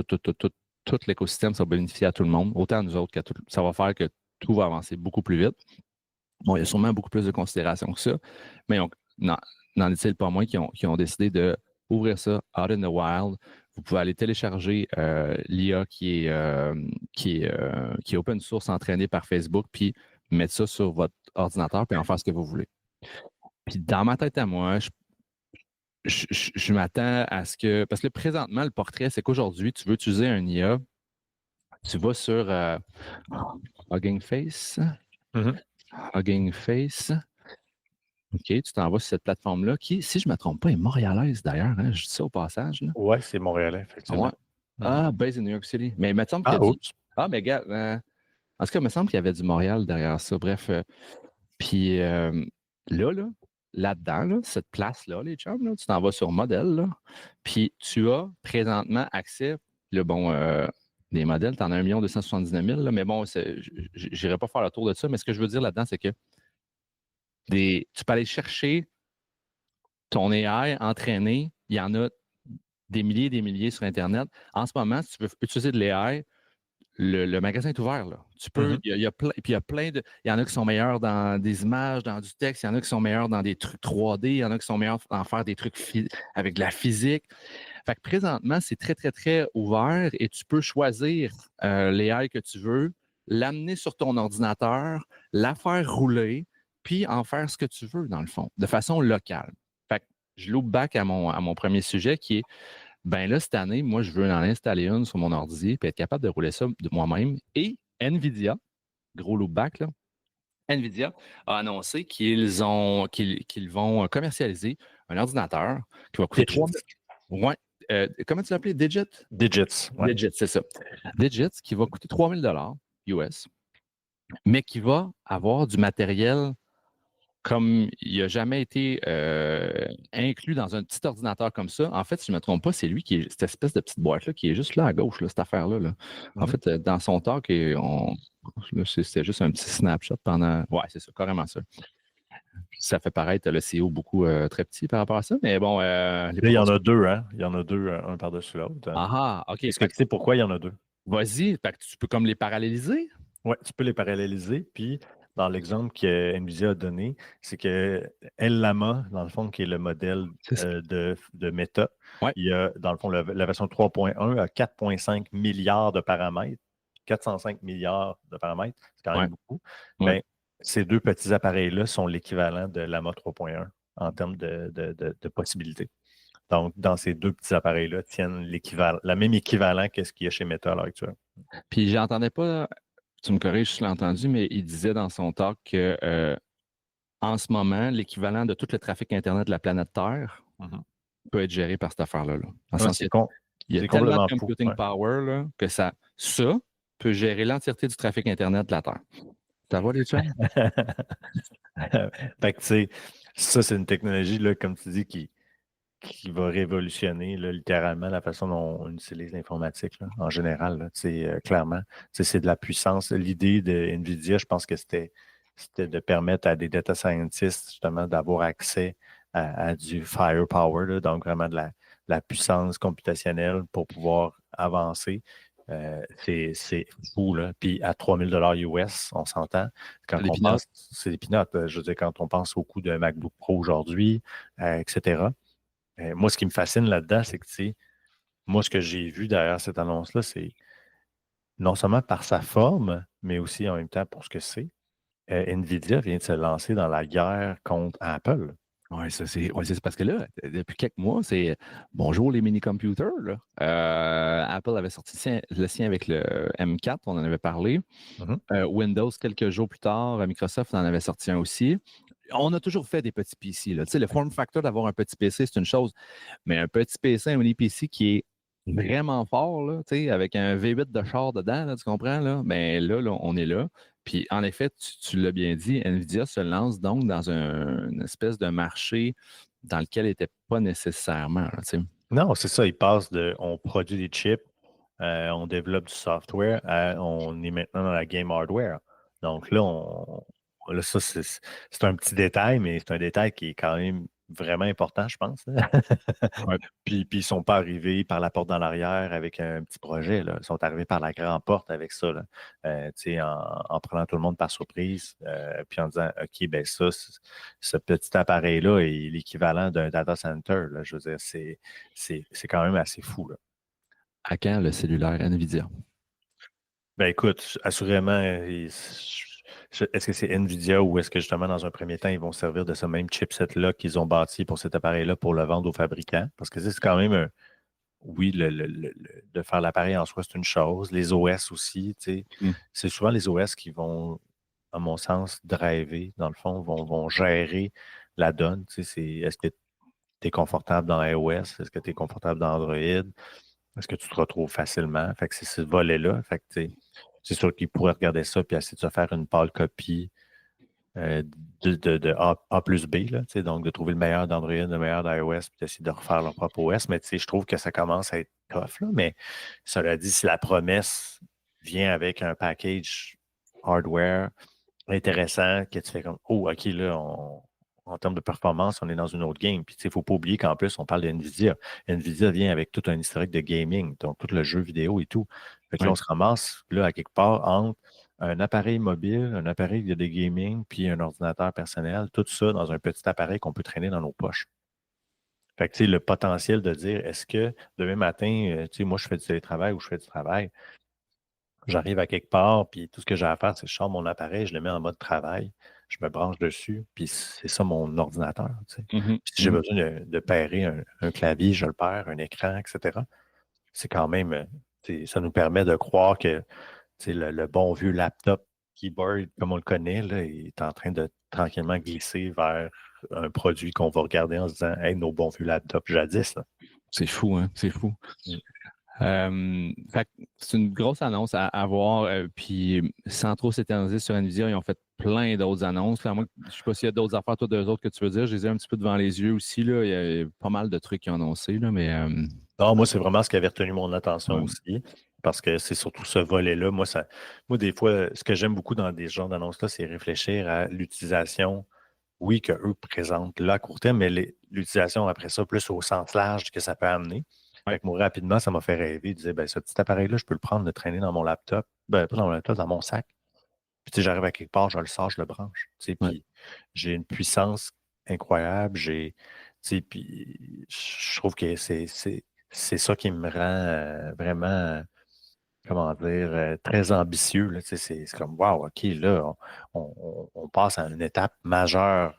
l'écosystème, ça va bénéficier à tout le monde, autant à nous autres qu'à tout. Ça va faire que tout va avancer beaucoup plus vite. Bon, il y a sûrement beaucoup plus de considération que ça, mais n'en est-il pas moins qui ont décidé d'ouvrir ça out in the wild. Vous pouvez aller télécharger l'IA qui est open source entraînée par Facebook, puis mettre ça sur votre ordinateur, puis en faire ce que vous voulez. Puis dans ma tête à moi, je m'attends à ce que... Parce que présentement, le portrait, c'est qu'aujourd'hui, tu veux utiliser un IA, tu vas sur Hugging Face. Hugging Face. OK, tu t'en vas sur cette plateforme-là, qui, si je ne me trompe pas, est montréalaise d'ailleurs. Hein? Je dis ça au passage. Oui, c'est montréalais, effectivement. Ouais. Ah, based in New York City. Mais il me semble qu'il y a du... Ah, mais gars, en tout cas, il me semble qu'il y avait du Montréal derrière ça. Bref. Puis là-dedans, là, cette place-là, les chums, là, tu t'en vas sur modèle, là, puis tu as présentement accès, des modèles, tu en as 1 279 000, là, mais bon, je n'irai pas faire le tour de ça, mais ce que je veux dire là-dedans, c'est que tu peux aller chercher ton AI entraîné, il y en a des milliers et des milliers sur Internet. En ce moment, si tu veux utiliser de l'AI, le magasin est ouvert. Là. Tu peux, il y a plein de. Il y en a qui sont meilleurs dans des images, dans du texte, il y en a qui sont meilleurs dans des trucs 3D, il y en a qui sont meilleurs dans faire des trucs avec de la physique. Fait que présentement, c'est très, très, très ouvert et tu peux choisir l'AI que tu veux, l'amener sur ton ordinateur, la faire rouler, puis en faire ce que tu veux, dans le fond, de façon locale. Fait que je loop back à mon premier sujet qui est ben là, cette année, moi, je veux en installer une sur mon ordi puis être capable de rouler ça de moi-même. Et NVIDIA, gros loopback, là, NVIDIA a annoncé qu'ils vont commercialiser un ordinateur qui va coûter 3 000. Ouais. Comment tu l'appelais? Digit? Digits. Ouais. Digit, c'est ça. Digit, qui va coûter 3 000 US, mais qui va avoir du matériel comme il n'a jamais été inclus dans un petit ordinateur comme ça. En fait, si je ne me trompe pas, c'est lui qui est cette espèce de petite boîte-là qui est juste là à gauche, là, cette affaire-là. Là. En fait, dans son talk, c'était juste un petit snapshot pendant. Ouais, c'est ça, carrément ça. Ça fait paraître le CEO beaucoup très petit par rapport à ça, mais bon. Là, il y en a deux, hein? Il y en a deux, un par-dessus l'autre. Ah, OK. Est-ce que tu sais pourquoi il y en a deux? Vas-y, tu peux comme les paralléliser? Oui, tu peux les paralléliser. Puis, dans l'exemple que NVIDIA a donné, c'est que Llama, dans le fond, qui est le modèle de Meta, il y a, dans le fond, la version 3.1 a 4,5 milliards de paramètres. 405 milliards de paramètres, c'est quand même beaucoup. Mais ces deux petits appareils-là sont l'équivalent de Llama 3.1 en termes de possibilités. Donc, dans ces deux petits appareils-là, tiennent la même équivalent que ce qu'il y a chez Meta à l'heure actuelle. Puis j'entendais pas, tu me corriges si je l'ai entendu, mais il disait dans son talk que en ce moment, l'équivalent de tout le trafic Internet de la planète Terre peut être géré par cette affaire-là. Dans le sens qu'il y a tellement de computing power là, que ça peut gérer l'entièreté du trafic Internet de la Terre. Ça va, les chums? Fait que, tu sais, ça, c'est une technologie, là, comme tu dis, qui va révolutionner là, littéralement la façon dont on utilise l'informatique là, en général. Là, clairement, c'est de la puissance. L'idée de NVIDIA, je pense que c'était de permettre à des data scientists justement d'avoir accès à du firepower, là, donc vraiment de la puissance computationnelle pour pouvoir avancer. C'est fou, là. Puis à 3 000 US, on s'entend. Quand on pense, c'est des peanuts. Je veux dire, quand on pense au coût d'un MacBook Pro aujourd'hui, etc. Moi, ce qui me fascine là-dedans, c'est que, tu sais, moi, ce que j'ai vu derrière cette annonce-là, c'est non seulement par sa forme, mais aussi en même temps pour ce que c'est. NVIDIA vient de se lancer dans la guerre contre Apple. Oui, c'est parce que là, depuis quelques mois, c'est bonjour les mini-computers. Apple avait sorti le sien avec le M4, on en avait parlé. Windows, quelques jours plus tard, Microsoft en avait sorti un aussi. On a toujours fait des petits PC. Là. Tu sais, le form factor d'avoir un petit PC, c'est une chose, mais un petit PC, un mini PC qui est vraiment fort, là, tu sais, avec un V8 de char dedans, là, tu comprends? Là? Ben là, on est là. Puis en effet, tu l'as bien dit, NVIDIA se lance donc dans une espèce de marché dans lequel il n'était pas nécessairement. Là, tu sais. Non, c'est ça. Il passe on produit des chips, on développe du software, on est maintenant dans la game hardware. Donc là, ça, c'est un petit détail, mais c'est un détail qui est quand même vraiment important, je pense. Ouais. Puis ils ne sont pas arrivés par la porte dans l'arrière avec un petit projet. Là. Ils sont arrivés par la grande porte avec ça. Là. En prenant tout le monde par surprise, puis en disant OK, ben ça, ce petit appareil-là est l'équivalent d'un data center. Là. Je veux dire, c'est quand même assez fou. Là. À quand le cellulaire NVIDIA? Ben écoute, assurément, est-ce que c'est NVIDIA ou est-ce que justement, dans un premier temps, ils vont servir de ce même chipset-là qu'ils ont bâti pour cet appareil-là pour le vendre aux fabricants? Parce que c'est quand même oui, de faire l'appareil en soi, c'est une chose. Les OS aussi, tu sais, c'est souvent les OS qui vont, à mon sens, driver, dans le fond, vont gérer la donne. Tu sais, est-ce que tu es confortable dans iOS? Est-ce que tu es confortable dans Android? Est-ce que tu te retrouves facilement? Fait que c'est ce volet-là. Fait que, c'est sûr qu'ils pourraient regarder ça et essayer de se faire une pâle copie de A plus B, là, donc de trouver le meilleur d'Android, le meilleur d'iOS, puis d'essayer de refaire leur propre OS. Mais je trouve que ça commence à être tough. Là, mais cela dit, si la promesse vient avec un package hardware intéressant, que tu fais comme Oh, OK, là, en termes de performance, on est dans une autre game. Puis, il ne faut pas oublier qu'en plus, on parle de NVIDIA. NVIDIA vient avec tout un historique de gaming, donc tout le jeu vidéo et tout. Fait que là, on se ramasse, là, à quelque part, entre un appareil mobile, un appareil de gaming, puis un ordinateur personnel, tout ça dans un petit appareil qu'on peut traîner dans nos poches. Fait que, le potentiel de dire, est-ce que demain matin, moi, je fais du télétravail ou je fais du travail, j'arrive à quelque part, puis tout ce que j'ai à faire, c'est que je sors mon appareil, je le mets en mode travail, je me branche dessus, puis c'est ça mon ordinateur. Puis si j'ai besoin de pairer un clavier, je le perds, un écran, etc. C'est quand même, ça nous permet de croire que le bon vieux laptop keyboard, comme on le connaît, là, est en train de tranquillement glisser vers un produit qu'on va regarder en se disant Hey, nos bons vieux laptops jadis. Là. C'est fou, hein? C'est fou. C'est une grosse annonce à voir. Puis sans trop s'éterniser sur NVIDIA, ils ont fait plein d'autres annonces. Là, moi, je ne sais pas s'il y a d'autres affaires, toi, d'eux autres que tu veux dire. Je les ai un petit peu devant les yeux aussi. Là. Il y a pas mal de trucs qu'ils ont annoncés. Là, mais, Non, moi, c'est vraiment ce qui avait retenu mon attention aussi. Parce que c'est surtout ce volet-là. Moi, des fois, ce que j'aime beaucoup dans des genres d'annonces-là, c'est réfléchir à l'utilisation, oui, qu'eux présentent là à court terme, mais l'utilisation après ça, plus au sens large que ça peut amener. Fait que moi, rapidement, ça m'a fait rêver. Je disais, ben, ce petit appareil-là, je peux le prendre, le traîner dans mon laptop. Ben, pas dans mon laptop, dans mon sac. Puis, j'arrive à quelque part, je le sors, je le branche. Puis, j'ai une puissance incroyable. Puis, je trouve que c'est ça qui me rend vraiment, comment dire, très ambitieux. Là. C'est comme, wow, OK, là, on passe à une étape majeure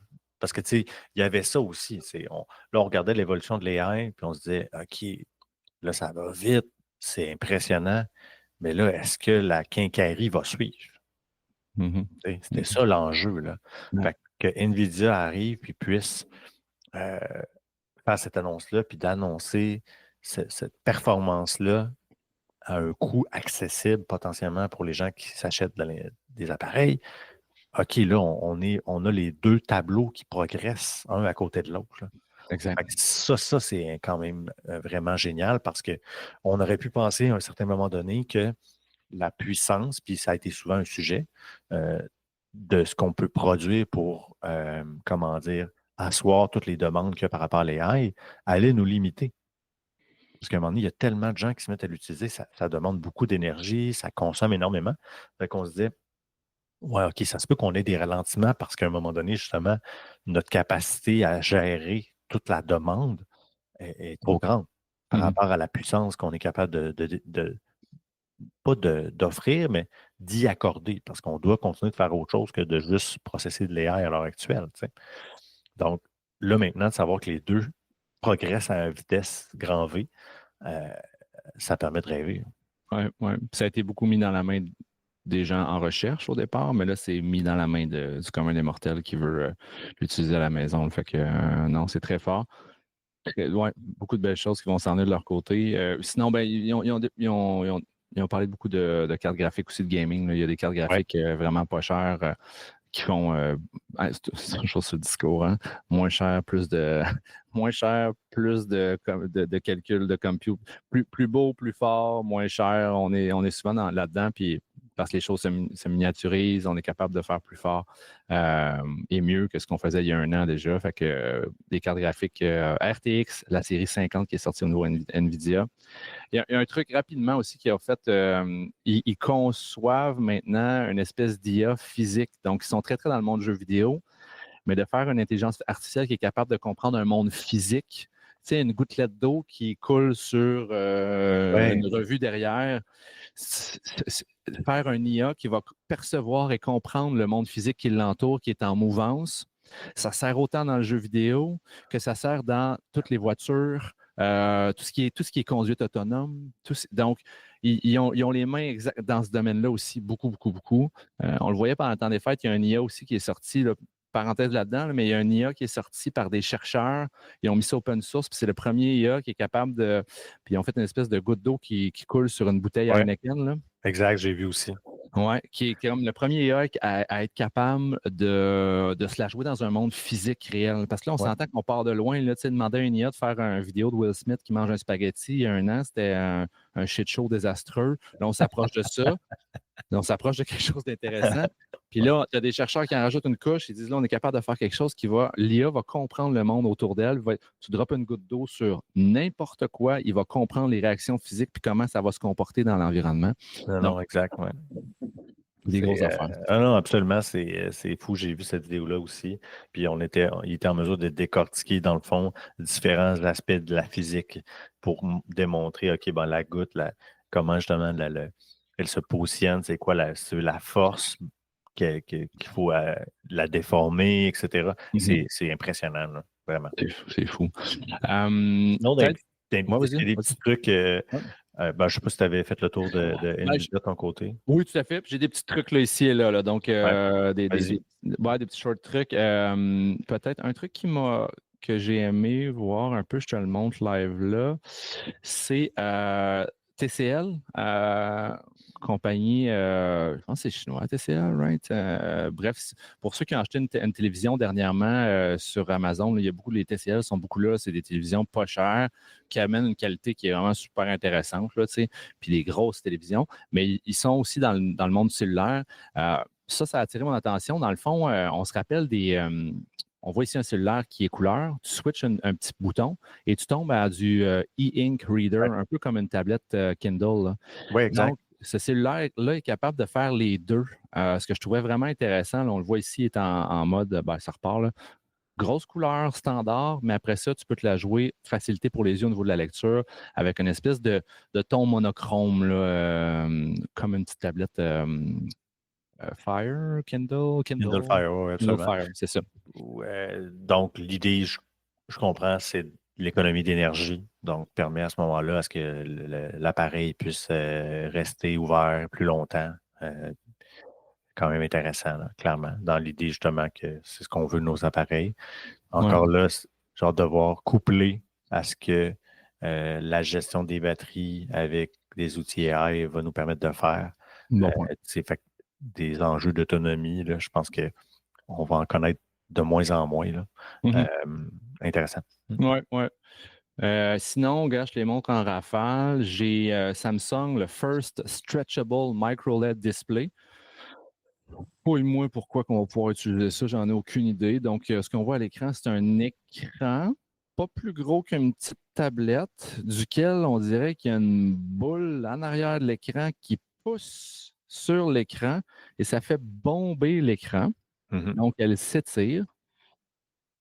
Parce que, tu sais, il y avait ça aussi. Là, on regardait l'évolution de l'AI, puis on se disait, OK, là, ça va vite, c'est impressionnant, mais là, est-ce que la quincaillerie va suivre? Mhm. C'était ça l'enjeu, là. Ouais. Fait que NVIDIA arrive puis puisse euh, faire cette annonce-là, puis d'annoncer cette performance-là à un coût accessible potentiellement pour les gens qui s'achètent des appareils. OK, là, on a les deux tableaux qui progressent un à côté de l'autre, là. Exact. Fait que ça, c'est quand même vraiment génial parce qu'on aurait pu penser à un certain moment donné que la puissance, puis ça a été souvent un sujet, de ce qu'on peut produire pour, comment dire, asseoir toutes les demandes qu'il y a par rapport à l'AI, allait nous limiter. Parce qu'à un moment donné, il y a tellement de gens qui se mettent à l'utiliser, ça demande beaucoup d'énergie, ça consomme énormément. Fait qu'on se disait, ouais, OK, ça se peut qu'on ait des ralentissements parce qu'à un moment donné, justement, notre capacité à gérer toute la demande est trop grande par Mhm. rapport à la puissance qu'on est capable pas d'offrir, mais d'y accorder, parce qu'on doit continuer de faire autre chose que de juste processer de l'AI à l'heure actuelle. Tu sais. Donc, là, maintenant, de savoir que les deux progressent à une vitesse grand V, euh, ça permet de rêver. Ouais, ouais. Ça a été beaucoup mis dans la main des gens en recherche au départ, mais là, c'est mis dans la main du commun des mortels qui veut l'utiliser à la maison. Fait que non, c'est très fort. Ouais, beaucoup de belles choses qui vont s'en aller de leur côté. Sinon, ben, ils ont parlé beaucoup de cartes graphiques aussi de gaming, là. Il y a des cartes graphiques vraiment pas chères qui font c'est une chose sur le discours, hein? Moins cher, plus de moins cher, plus de calcul de compute. Plus beau, plus fort, moins cher. On est souvent là-dedans, puis parce que les choses se miniaturisent, on est capable de faire plus fort et mieux que ce qu'on faisait il y a un an déjà. Fait que des cartes graphiques RTX, la série 50 qui est sortie au niveau NVIDIA. Il y a un truc rapidement aussi qui a fait, ils conçoivent maintenant une espèce d'IA physique. Donc, ils sont très, très dans le monde du jeu vidéo, mais de faire une intelligence artificielle qui est capable de comprendre un monde physique. Tu sais, une gouttelette d'eau qui coule sur une revue derrière. Faire un IA qui va percevoir et comprendre le monde physique qui l'entoure, qui est en mouvance. Ça sert autant dans le jeu vidéo que ça sert dans toutes les voitures, tout ce qui est conduite autonome. Donc, ils ont les mains dans ce domaine-là aussi, beaucoup, beaucoup, beaucoup. On le voyait pendant le temps des fêtes, il y a un IA aussi qui est sorti, là, parenthèse là-dedans, mais il y a un IA qui est sorti par des chercheurs. Ils ont mis ça open source, puis c'est le premier IA qui est capable de. Puis ils ont fait une espèce de goutte d'eau qui coule sur une bouteille à Heineken, là. Exact, j'ai vu aussi. Oui, qui est comme le premier IA à être capable de se la jouer dans un monde physique réel. Parce que là, on s'entend qu'on part de loin. Là, demander à une IA de faire une vidéo de Will Smith qui mange un spaghetti il y a un an, c'était un shit show désastreux. Là, on s'approche de ça. Là, on s'approche de quelque chose d'intéressant. Puis là, il y a des chercheurs qui en rajoutent une couche. Ils disent là, on est capable de faire quelque chose l'IA va comprendre le monde autour d'elle. Tu droppes une goutte d'eau sur n'importe quoi, il va comprendre les réactions physiques puis comment ça va se comporter dans l'environnement. Non, exact, ouais. Des grosses affaires. Non, absolument, c'est fou. J'ai vu cette vidéo-là aussi. Puis il était en mesure de décortiquer, dans le fond, différents aspects de la physique pour démontrer, OK, ben, la goutte, comment justement elle se positionne, c'est quoi la force qu'il faut la déformer, etc. C'est impressionnant, là, vraiment. C'est fou. Non, Peut-être. des petits trucs. Je ne sais pas si tu avais fait le tour de NVIDIA de ton côté. Oui, tout à fait. Puis j'ai des petits trucs là, ici et là. Donc, des petits short trucs. Peut-être un truc que j'ai aimé voir un peu, je te le montre live là, c'est TCL, compagnie, je pense que c'est chinois, TCL, right? Bref, pour ceux qui ont acheté une télévision dernièrement sur Amazon, là, il y a beaucoup, les TCL sont beaucoup là, c'est des télévisions pas chères qui amènent une qualité qui est vraiment super intéressante, là, tu sais, puis des grosses télévisions, mais ils sont aussi dans le monde cellulaire. Ça a attiré mon attention. Dans le fond, on se rappelle on voit ici un cellulaire qui est couleur. Tu switches un petit bouton et tu tombes à du e-ink reader, un peu comme une tablette Kindle. Oui, exact. Donc, ce cellulaire-là est capable de faire les deux. Ce que je trouvais vraiment intéressant, là, on le voit ici, est en mode, ça repart, là. Grosse couleur standard, mais après ça, tu peux te la jouer, facilité pour les yeux au niveau de la lecture, avec une espèce de ton monochrome, là, comme une petite tablette Fire, Kindle Fire, oui, absolument. Fire, c'est ça. Donc, l'idée, je comprends, c'est l'économie d'énergie. Donc, permet à ce moment-là à ce que l'appareil puisse rester ouvert plus longtemps. Quand même intéressant, là, clairement, dans l'idée justement que c'est ce qu'on veut de nos appareils. Encore là, genre devoir coupler à ce que la gestion des batteries avec des outils AI va nous permettre de faire. Bon point. Fait des enjeux d'autonomie, là, je pense qu'on va en connaître de moins en moins. Là. Intéressant. Oui, oui. Sinon, gars, je les montre en rafale. J'ai Samsung, le First Stretchable Micro LED Display. Moi, pourquoi qu'on va pouvoir utiliser ça, j'en ai aucune idée. Donc, ce qu'on voit à l'écran, c'est un écran pas plus gros qu'une petite tablette, duquel on dirait qu'il y a une boule en arrière de l'écran qui pousse sur l'écran et ça fait bomber l'écran. Donc, elle s'étire.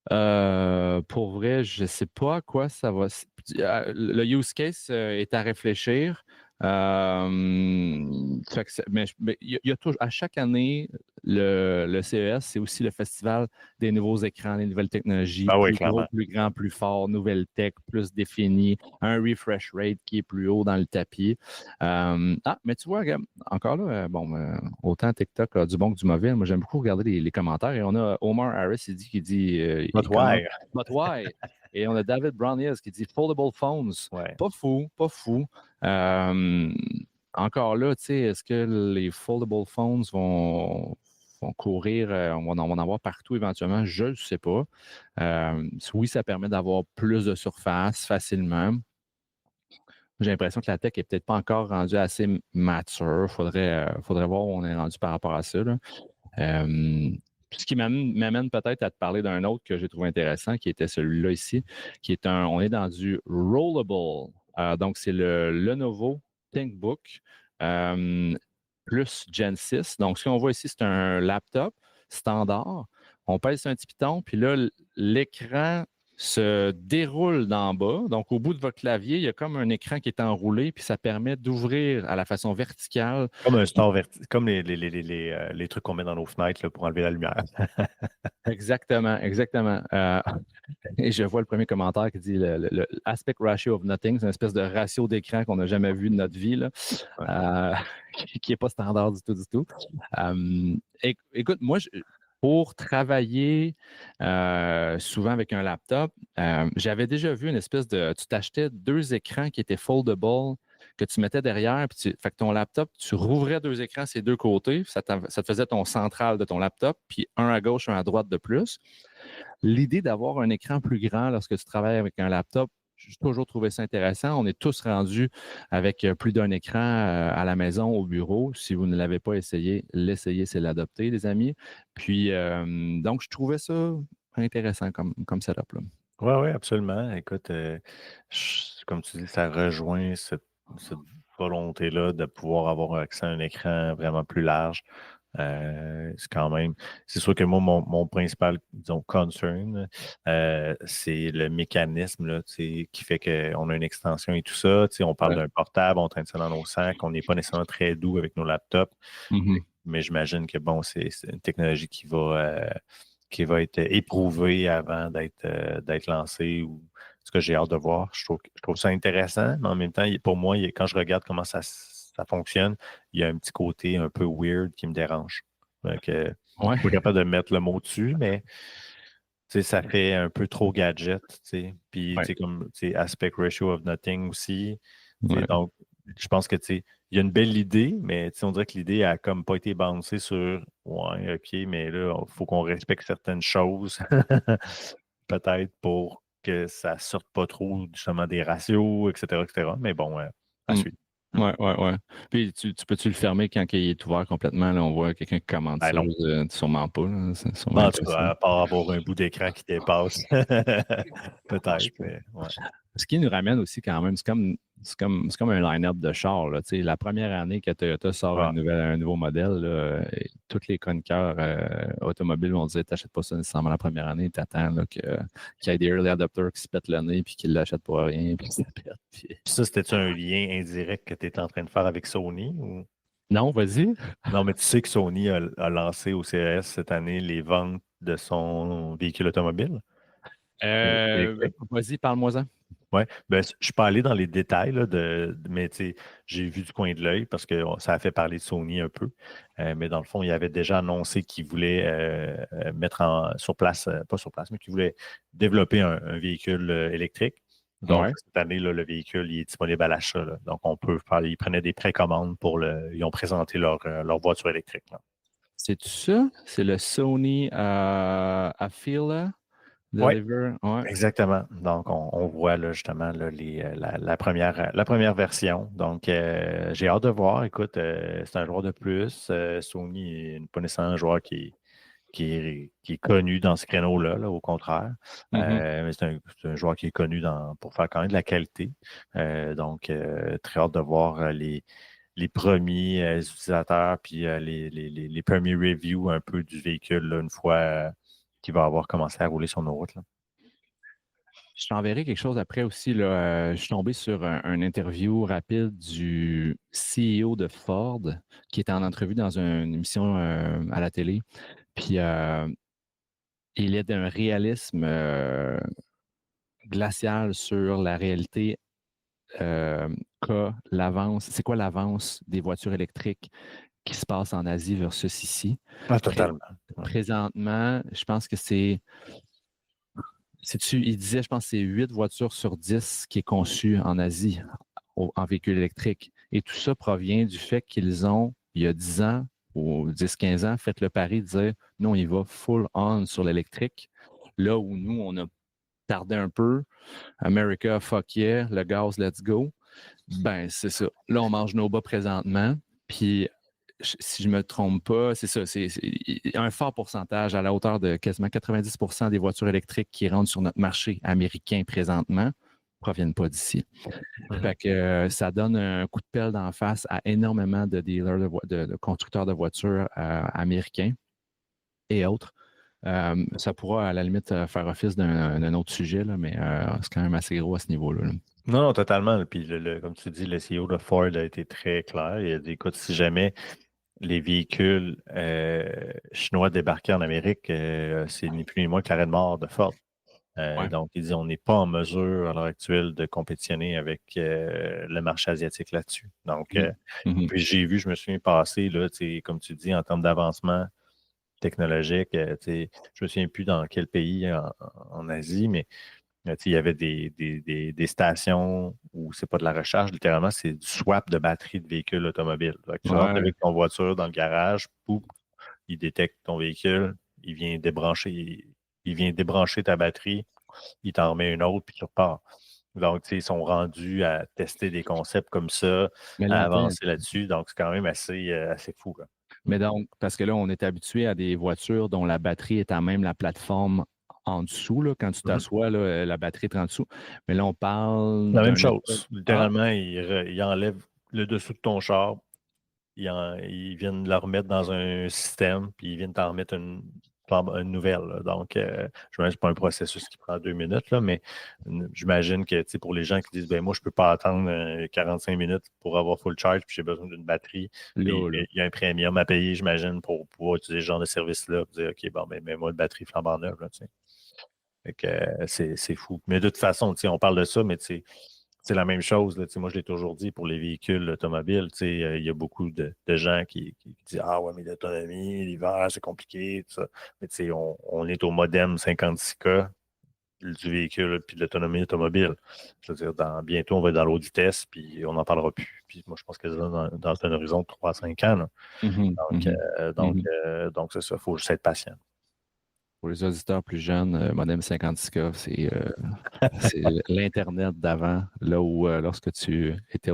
Pour vrai, je ne sais pas à quoi ça va. Le use case est à réfléchir. Mais il y a toujours, à chaque année, le CES, c'est aussi le festival des nouveaux écrans, des nouvelles technologies, plus gros, plus grand, plus fort, nouvelles tech, plus définies, un refresh rate qui est plus haut dans le tapis. Mais tu vois, encore là, autant TikTok a du bon que du mauvais. Moi, j'aime beaucoup regarder les commentaires et on a Omar Harris qui dit But why? But why? Et on a David Brown qui dit foldable phones. Ouais. Pas fou. Encore là, tu sais, est-ce que les foldable phones vont courir, on va en avoir partout éventuellement? Je ne sais pas. Oui, ça permet d'avoir plus de surface facilement. J'ai l'impression que la tech n'est peut-être pas encore rendue assez mature. Faudrait voir où on est rendu par rapport à ça. Là. Ce qui m'amène peut-être à te parler d'un autre que j'ai trouvé intéressant, qui était celui-là ici, qui est on est dans du rollable. Donc, c'est le Lenovo ThinkBook plus Gen 6. Donc, ce qu'on voit ici, c'est un laptop standard. On pèse sur un petit piton, puis là, l'écran se déroule d'en bas. Donc, au bout de votre clavier, il y a comme un écran qui est enroulé, puis ça permet d'ouvrir à la façon verticale. Comme un store vertical, comme les trucs qu'on met dans nos fenêtres là, pour enlever la lumière. Exactement. Et je vois le premier commentaire qui dit le aspect ratio of nothing, c'est une espèce de ratio d'écran qu'on n'a jamais vu de notre vie, là, qui n'est pas standard du tout. Écoute, moi, pour travailler souvent avec un laptop, j'avais déjà vu une espèce de... Tu t'achetais 2 écrans qui étaient foldable que tu mettais derrière, puis fait que ton laptop, tu rouvrais 2 écrans ces 2 côtés, ça te faisait ton central de ton laptop, puis un à gauche, un à droite de plus. L'idée d'avoir un écran plus grand lorsque tu travailles avec un laptop, j'ai toujours trouvé ça intéressant. On est tous rendus avec plus d'un écran à la maison, au bureau. Si vous ne l'avez pas essayé, l'essayer, c'est l'adopter, les amis. Puis, donc, je trouvais ça intéressant comme setup. Oui, absolument. Écoute, comme tu dis, ça rejoint cette volonté-là de pouvoir avoir accès à un écran vraiment plus large. C'est sûr que moi, mon principal, disons, concern, c'est le mécanisme là, qui fait qu'on a une extension et tout ça. On parle d'un portable, on traîne ça dans nos sacs, on n'est pas nécessairement très doux avec nos laptops. Mais j'imagine que c'est une technologie qui va être éprouvée avant d'être lancée ou ce que j'ai hâte de voir. Je trouve ça intéressant, mais en même temps, pour moi, quand je regarde comment ça fonctionne, il y a un petit côté un peu weird qui me dérange. Donc, je suis pas capable de mettre le mot dessus, mais ça fait un peu trop gadget. Puis, comme aspect ratio of nothing aussi. Donc, je pense que il y a une belle idée, mais on dirait que l'idée a comme pas été balancée sur OK, mais là, il faut qu'on respecte certaines choses, peut-être pour que ça sorte pas trop justement des ratios, etc. Mais bon, à suivre. Ouais. Puis, tu peux-tu le fermer quand il est ouvert complètement? Là, on voit quelqu'un qui commande ça. Sûrement pas. Là, en tout cas, à part avoir un bout d'écran qui dépasse. Peut-être. Mais, Ce qui nous ramène aussi quand même, c'est comme un line-up de chars. Là, la première année que Toyota sort un nouveau modèle, là, tous les chroniqueurs automobiles vont dire t'achètes pas ça nécessairement la première année, t'attends qu'il y ait des early adopters qui se pètent le nez puis qu'ils l'achètent pour rien puis qu'ils se pètent. Ça, c'était-tu un lien indirect que tu étais en train de faire avec Sony? Ou? Non, vas-y. Non, mais tu sais que Sony a lancé au CES cette année les ventes de son véhicule automobile électrique. Vas-y, parle-moi-en. Oui, ben, je ne suis pas allé dans les détails, là, mais tu sais, j'ai vu du coin de l'œil parce que ça a fait parler de Sony un peu. Mais dans le fond, il avait déjà annoncé qu'il voulait mettre sur place, pas sur place, mais qu'il voulait développer un véhicule électrique. Donc, Ouais. cette année, là, le véhicule il est disponible à l'achat, là. Donc, on peut faire, ils prenaient des précommandes ils ont présenté leur voiture électrique, là. C'est ça? C'est le Sony Afeela Oui, Deliver. Ouais. exactement. Donc, on voit là, justement là, la première version. Donc, j'ai hâte de voir. Écoute, c'est un joueur de plus. Sony n'est pas nécessairement un joueur qui est connu dans ce créneau-là, là, au contraire. Mhm. Mais c'est un joueur qui est connu pour faire quand même de la qualité. Donc, très hâte de voir les premiers utilisateurs puis les premiers reviews un peu du véhicule là, une fois qu'il va avoir commencé à rouler sur nos routes, là. Je t'enverrai quelque chose après aussi. Là, je suis tombé sur un interview rapide du CEO de Ford qui était en entrevue dans une émission à la télé. Puis il est d'un réalisme glacial sur la réalité qu'a l'avance. C'est quoi l'avance des voitures électriques qui se passe en Asie versus ici? Ah, Pré- totalement. Ouais. Présentement, je pense que il disait, je pense que c'est 8 voitures sur 10 qui est conçue en Asie en véhicule électrique. Et tout ça provient du fait qu'ils ont, il y a 10 ans ou 10-15 ans, fait le pari de dire, nous, on y va full on sur l'électrique. Là où nous, on a tardé un peu, America, fuck yeah, le gaz, let's go. Ben, c'est ça. Là, on mange nos bas présentement. Puis, si je ne me trompe pas, c'est ça. C'est un fort pourcentage, à la hauteur de quasiment 90% des voitures électriques qui rentrent sur notre marché américain présentement ne proviennent pas d'ici. Fait que ça donne un coup de pelle d'en face à énormément de dealers, de constructeurs de voitures américains et autres. Ça pourra à la limite faire office d'un autre sujet, là, mais c'est quand même assez gros à ce niveau-là. Là. Non, non, totalement. Puis, comme tu dis, le CEO de Ford a été très clair. Il a dit, écoute, si jamais les véhicules chinois débarquaient en Amérique, c'est ni plus ni moins que l'arrêt de mort de Ford. Ouais. Donc, il dit, on n'est pas en mesure à l'heure actuelle de compétitionner avec le marché asiatique là-dessus. Donc, Mhm. puis je me suis passé, là, comme tu dis, en termes d'avancement technologique, je me souviens plus dans quel pays en Asie, mais il y avait des stations où c'est pas de la recharge, littéralement, c'est du swap de batterie de véhicules automobiles. Fait que tu rentres Ouais. avec ton voiture dans le garage, pouf, il détecte ton véhicule, il vient débrancher ta batterie, il t'en remet une autre, puis tu repars. Donc, ils sont rendus à tester des concepts comme ça, Mais là, à attends. avancer là-dessus. Donc, c'est quand même assez fou, là. Mais donc, parce que là, on est habitué à des voitures dont la batterie est à même la plateforme en dessous. Là, quand tu Mhm. t'assois, là, la batterie est en dessous. Mais là, on parle La même d'un espèce. chose. Ah, Littéralement, il enlève le dessous de ton char, ils viennent le remettre dans un système, puis ils viennent t'en remettre une nouvelle, là. Donc, je me dis, c'est pas un processus qui prend 2 minutes, là, mais j'imagine que pour les gens qui disent, ben moi, je ne peux pas attendre 45 minutes pour avoir full charge, puis j'ai besoin d'une batterie, puis là. il y a un premium à payer, j'imagine, pour pouvoir utiliser ce genre de service-là, pour dire, OK, bon, ben, mets-moi une batterie flambant neuve, là, tu sais. Fait que, c'est fou. Mais de toute façon, on parle de ça, mais c'est la même chose. Là, moi, je l'ai toujours dit pour les véhicules automobiles. Il y a beaucoup de gens qui disent ah ouais, mais l'autonomie, l'hiver, c'est compliqué, tout ça. Mais on est au modem 56K du véhicule puis de l'autonomie automobile. Je veux dire, bientôt, on va être dans l'autre vitesse, puis on n'en parlera plus. Puis moi, je pense que c'est dans un horizon de 3 à 5 ans, là. Mhm, Donc, mhm, mhm. donc c'est ça, il faut juste être patient. Pour les auditeurs plus jeunes, Modem 56K, c'est l'Internet d'avant, là où lorsque tu étais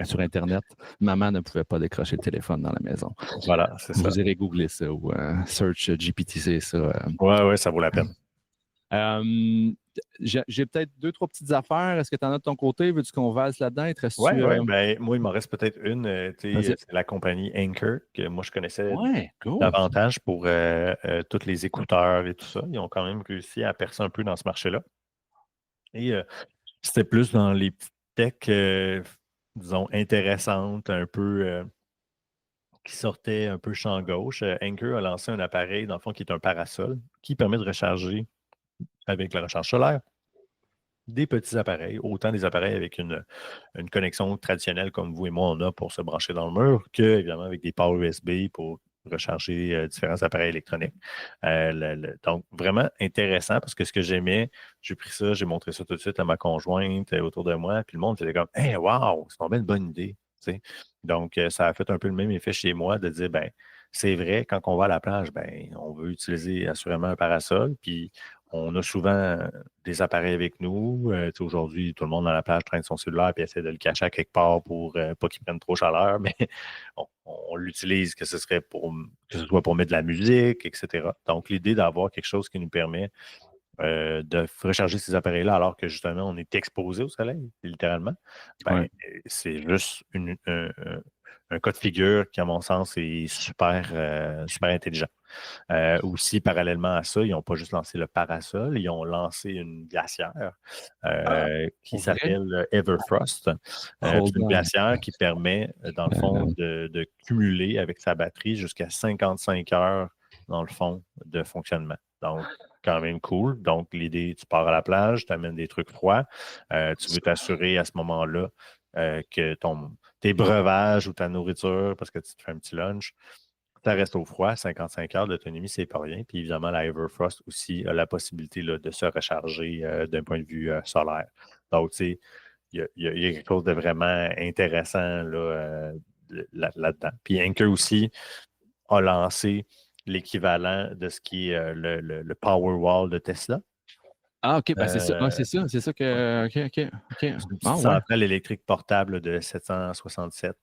sur Internet, maman ne pouvait pas décrocher le téléphone dans la maison. Voilà, c'est ça. Vous irez googler ça ou search GPTC, ça. Ouais, ouais, ça vaut la peine. J'ai peut-être 2, 3 petites affaires. Est-ce que tu en as de ton côté? Veux-tu qu'on valse là-dedans? Oui, oui. Ben, moi, il m'en reste peut-être une. Vas-y. C'est la compagnie Anker, que moi, je connaissais Ouais, cool. davantage pour tous les écouteurs et tout ça. Ils ont quand même réussi à percer un peu dans ce marché-là. Et c'était plus dans les petites techs, disons, intéressantes, un peu qui sortait un peu champ gauche. Anker a lancé un appareil, dans le fond, qui est un parasol, qui permet de recharger avec la recharge solaire des petits appareils, autant des appareils avec une connexion traditionnelle comme vous et moi, on a pour se brancher dans le mur, que, évidemment, avec des ports USB pour recharger différents appareils électroniques. Donc, vraiment intéressant parce que ce que j'aimais, j'ai pris ça, j'ai montré ça tout de suite à ma conjointe autour de moi, puis le monde était comme « Hey, wow, c'est vraiment une bonne idée! » Donc, ça a fait un peu le même effet chez moi de dire, ben, c'est vrai, quand on va à la plage, ben, on veut utiliser assurément un parasol, puis on a souvent des appareils avec nous. Aujourd'hui, tout le monde à la plage traîne son cellulaire et essaie de le cacher à quelque part pour pas qu'il prenne trop chaleur, mais on l'utilise que ce soit pour mettre de la musique, etc. Donc, l'idée d'avoir quelque chose qui nous permet de recharger ces appareils-là alors que justement on est exposé au soleil, littéralement, ben, c'est juste un cas de figure qui, à mon sens, est super intelligent. Aussi, parallèlement à ça, ils n'ont pas juste lancé le parasol, ils ont lancé une glacière qui s'appelle Everfrost. C'est une glacière qui permet, dans le fond, de cumuler avec sa batterie jusqu'à 55 heures, dans le fond, de fonctionnement. Donc, quand même cool. Donc, l'idée, tu pars à la plage, tu amènes des trucs froids. Tu veux t'assurer à ce moment-là que tes breuvages ou ta nourriture, parce que tu te fais un petit lunch, ça reste au froid, 55 heures d'autonomie, c'est pas rien. Puis évidemment, la Everfrost aussi a la possibilité là, de se recharger d'un point de vue solaire. Donc, tu sais, il y a quelque chose de vraiment intéressant là-dedans. Puis Anker aussi a lancé l'équivalent de ce qui est le Powerwall de Tesla. Ah, OK, ben c'est ça. Ah, c'est ça. C'est ça que. OK. C'est une petite centrale électrique portable de 767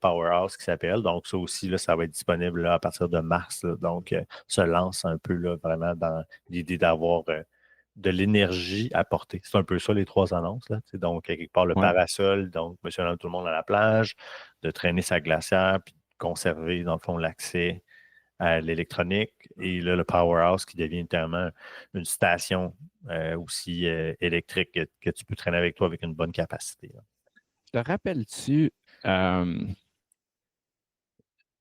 Powerhouse qui s'appelle. Donc, ça aussi, là, ça va être disponible là, à partir de mars. Là. Donc, ça lance un peu là, vraiment dans l'idée d'avoir de l'énergie à porter. C'est un peu ça, les trois annonces. Là. Donc, quelque part, le parasol, donc, monsieur tout le monde à la plage, de traîner sa glacière, puis de conserver, dans le fond, l'accès à l'électronique. Et là, le Powerhouse qui devient notamment une station aussi électrique que tu peux traîner avec toi avec une bonne capacité. Là. Te rappelles-tu un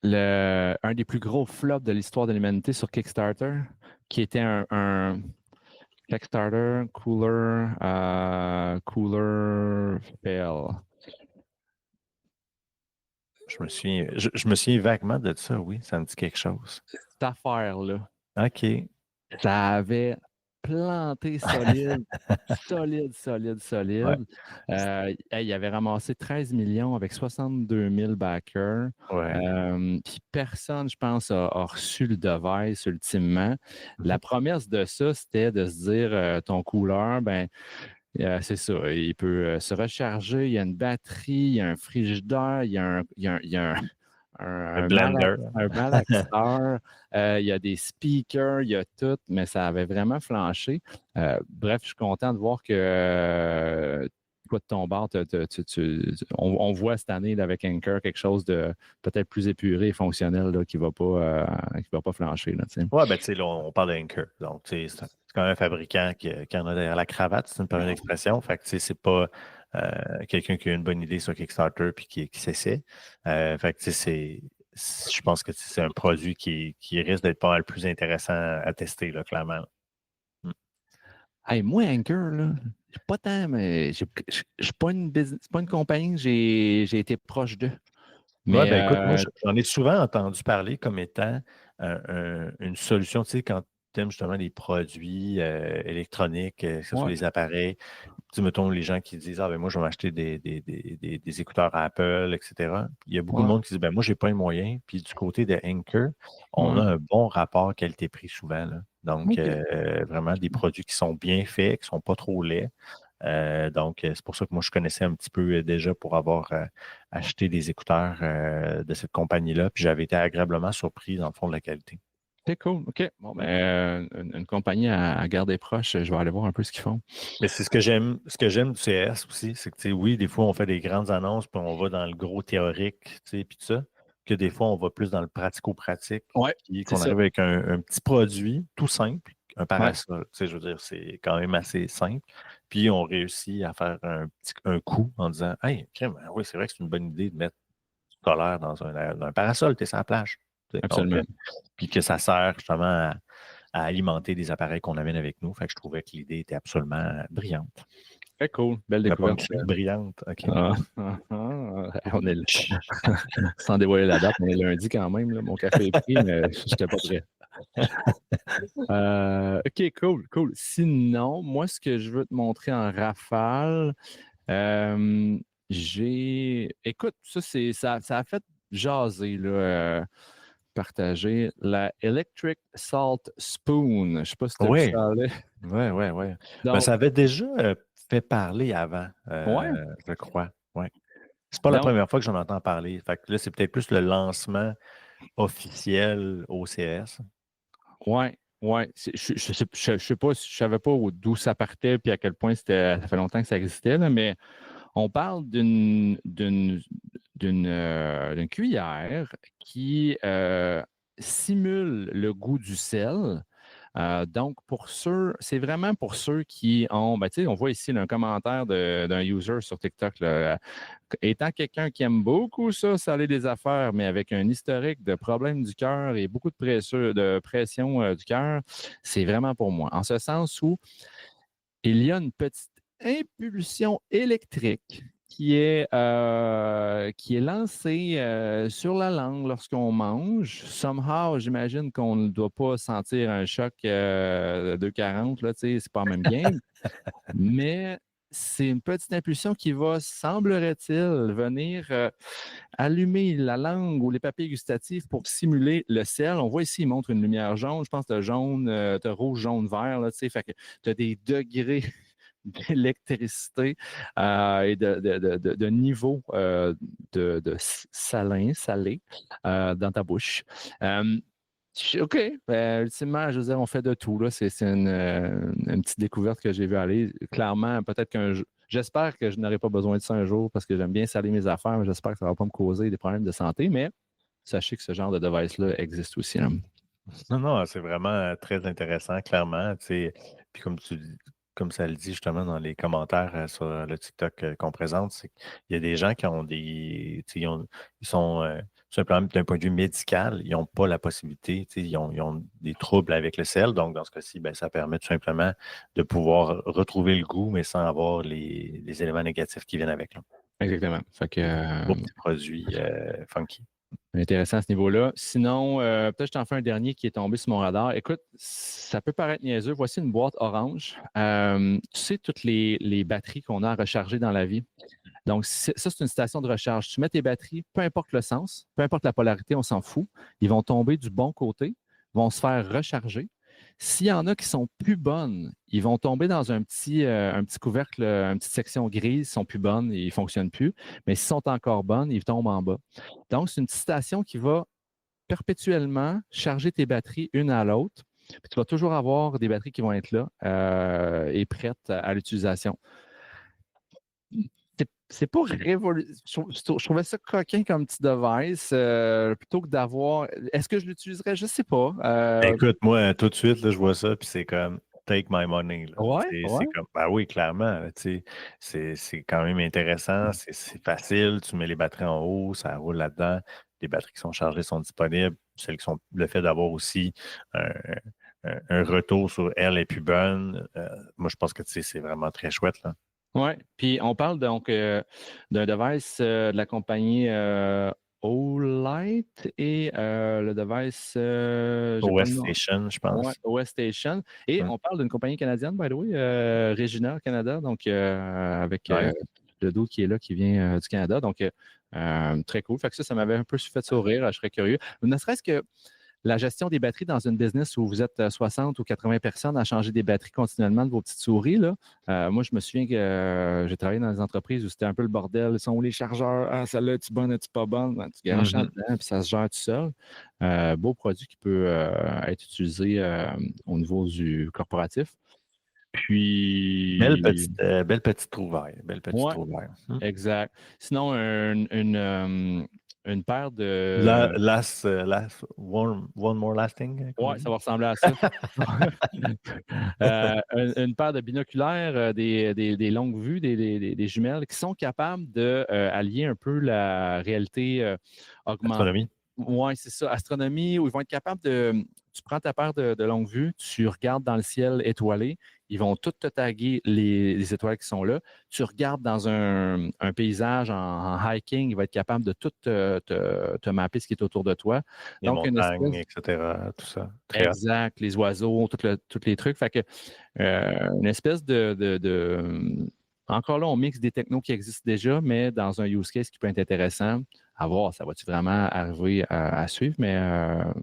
des plus gros flops de l'histoire de l'humanité sur Kickstarter, qui était un Kickstarter cooler fail? Je me souviens vaguement de ça, oui, ça me dit quelque chose. Cette affaire-là. OK. Ça avait planté solide. Ouais. Il avait ramassé 13 millions avec 62 000 backers. Ouais. Puis personne, je pense, a reçu le device ultimement. La promesse de ça, c'était de se dire ton couleur, ben c'est ça, il peut se recharger, il y a une batterie, il y a un frigidaire, il y a un blender. Un malaxeur, il y a des speakers, il y a tout, mais ça avait vraiment flanché. Bref, je suis content de voir que toi, de ton bord, on voit cette année là, avec Anker quelque chose de peut-être plus épuré et fonctionnel là, qui ne va pas flancher. Oui, ben, tu sais, là, on parle d'Anker. Donc, tu sais, c'est quand même un fabricant qui en a derrière la cravate, c'est une première expression. Fait que, tu sais, c'est pas quelqu'un qui a une bonne idée sur Kickstarter puis qui s'essaie. Fait que, tu sais, je pense que c'est un produit qui risque d'être pas mal plus intéressant à tester, là, clairement. Hey, moi, Anker, là, pas tant, mais je suis pas une compagnie que j'ai été proche d'eux. Oui, ben écoute, moi, j'en ai souvent entendu parler comme étant une solution, tu sais, quand tu aimes justement les produits électroniques, que ce soit les appareils, tu sais, mettons les gens qui disent ah ben moi, je vais m'acheter des écouteurs Apple, etc. Il y a beaucoup de monde qui dit ben moi, je n'ai pas les moyens. Puis du côté de Anker, on a un bon rapport qualité-prix souvent. Là. Donc, vraiment des produits qui sont bien faits, qui ne sont pas trop laids. Donc, c'est pour ça que moi, je connaissais un petit peu déjà pour avoir acheté des écouteurs de cette compagnie-là. Puis j'avais été agréablement surpris dans le fond de la qualité. C'est cool. OK. Bon, ben, une compagnie à garder proche, je vais aller voir un peu ce qu'ils font. Mais c'est ce que j'aime du CS aussi, c'est que, tu sais, oui, des fois, on fait des grandes annonces, puis on va dans le gros théorique, tu sais, puis tout ça, que des fois, on va plus dans le pratico-pratique, puis qu'on arrive avec un petit produit tout simple, un parasol, tu sais, je veux dire, c'est quand même assez simple, puis on réussit à faire un coup en disant « Hey, oui, c'est vrai que c'est une bonne idée de mettre solaire dans un parasol, tu es sur la plage. Absolument. Donc, puis que ça sert justement à alimenter des appareils qu'on amène avec nous. Fait que je trouvais que l'idée était absolument brillante. Très cool. Belle La découverte. punchline brillante. OK. On est sans dévoiler la date, on est lundi quand même. Là. Mon café est pris, mais je n'étais pas prêt. OK, cool. Sinon, moi, ce que je veux te montrer en rafale, écoute, ça a fait jaser, là, partager la Electric Salt Spoon. Je ne sais pas si tu as vu ça aller. Oui. Donc, ça avait déjà fait parler avant, je crois. Ouais. C'est pas la première fois que j'en entends parler. Fait que là, c'est peut-être plus le lancement officiel au CS. Ouais. Je sais pas, je savais pas d'où ça partait puis à quel point ça fait longtemps que ça existait, là, mais on parle d'une cuillère qui simule le goût du sel. Donc, c'est vraiment pour ceux qui ont, on voit ici là, un commentaire d'un user sur TikTok. Là, étant quelqu'un qui aime beaucoup ça, saler des affaires, mais avec un historique de problèmes du cœur et beaucoup de pression du cœur, c'est vraiment pour moi. En ce sens où il y a une petite impulsion électrique qui est lancée sur la langue lorsqu'on mange. Somehow, j'imagine qu'on ne doit pas sentir un choc de 2,40, là, c'est pas la même game. Mais c'est une petite impulsion qui va, semblerait-il, venir allumer la langue ou les papilles gustatives pour simuler le sel. On voit ici, il montre une lumière jaune. Je pense que tu as jaune, tu as rouge, jaune, vert. Là, fait que tu as des degrés d'électricité et de niveau de salé dans ta bouche. OK. Ultimement, je veux dire, on fait de tout. Là. C'est une petite découverte que j'ai vue aller. Clairement, peut-être j'espère que je n'aurai pas besoin de ça un jour parce que j'aime bien saler mes affaires, mais j'espère que ça ne va pas me causer des problèmes de santé. Mais sachez que ce genre de device-là existe aussi. Hein. Non, c'est vraiment très intéressant, clairement. Puis comme ça le dit justement dans les commentaires sur le TikTok qu'on présente, c'est qu'il y a des gens qui ont ils sont simplement d'un point de vue médical, ils n'ont pas la possibilité, ils ont des troubles avec le sel. Donc, dans ce cas-ci, ça permet tout simplement de pouvoir retrouver le goût, mais sans avoir les éléments négatifs qui viennent avec. Là. Exactement. Fait que, Beau petit produit funky. Intéressant à ce niveau-là. Sinon, peut-être je t'en fais un dernier qui est tombé sur mon radar. Écoute, ça peut paraître niaiseux. Voici une boîte orange. Tu sais, toutes les batteries qu'on a à recharger dans la vie. Donc, ça, c'est une station de recharge. Tu mets tes batteries, peu importe le sens, peu importe la polarité, on s'en fout. Ils vont tomber du bon côté, vont se faire recharger. S'il y en a qui sont plus bonnes, ils vont tomber dans un petit couvercle, une petite section grise, ils sont plus bonnes et ils ne fonctionnent plus. Mais s'ils sont encore bonnes, ils tombent en bas. Donc, c'est une petite station qui va perpétuellement charger tes batteries une à l'autre. Puis tu vas toujours avoir des batteries qui vont être là et prêtes à l'utilisation. C'est pas révolution. Je trouvais ça coquin comme petit device plutôt que d'avoir. Est-ce que je l'utiliserais? Je ne sais pas. Écoute, moi, tout de suite, là, je vois ça, puis c'est comme take my money. Là. Ouais. C'est comme, oui, clairement. Là, c'est quand même intéressant, c'est facile. Tu mets les batteries en haut, ça roule là-dedans. Les batteries qui sont chargées sont disponibles. Celles qui sont. Le fait d'avoir aussi un retour sur elle est plus bonne. Moi, je pense que c'est vraiment très chouette. Là. Oui, puis on parle donc d'un device de la compagnie Olight et le device OS Station, je pense. Ouais, OS Station. Et on parle d'une compagnie canadienne, by the way, Regina Canada, donc avec le dos qui est là, qui vient du Canada. Donc, très cool. Fait que ça m'avait un peu fait sourire. Je serais curieux. Ne serait-ce que la gestion des batteries dans une business où vous êtes 60 ou 80 personnes à changer des batteries continuellement de vos petites souris. Là. Moi, je me souviens que j'ai travaillé dans des entreprises où c'était un peu le bordel. Sont où les chargeurs? Ah, celle-là, es-tu bonne, es-tu pas bonne? Tu garoches dedans, puis ça se gère tout seul. Beau produit qui peut être utilisé au niveau du corporatif. Puis. Belle petite trouvaille. Exact. Sinon, une paire de... One more lasting? Ouais, ça va ressembler à ça. Une paire de binoculaires, des longues vues, des jumelles qui sont capables d'allier un peu la réalité augmentée. Astronomie. Oui, c'est ça. Astronomie, où ils vont être capables de. Tu prends ta paire de longue vue, tu regardes dans le ciel étoilé, ils vont toutes te taguer les étoiles qui sont là. Tu regardes dans un paysage en hiking, il va être capable de tout te mapper ce qui est autour de toi. Les Donc, montagnes, etc., tout ça. Très exact, les oiseaux, tous les trucs. Fait que une espèce encore là, on mixe des technos qui existent déjà, mais dans un use case qui peut être intéressant. À voir, ça va-tu vraiment arriver à suivre, mais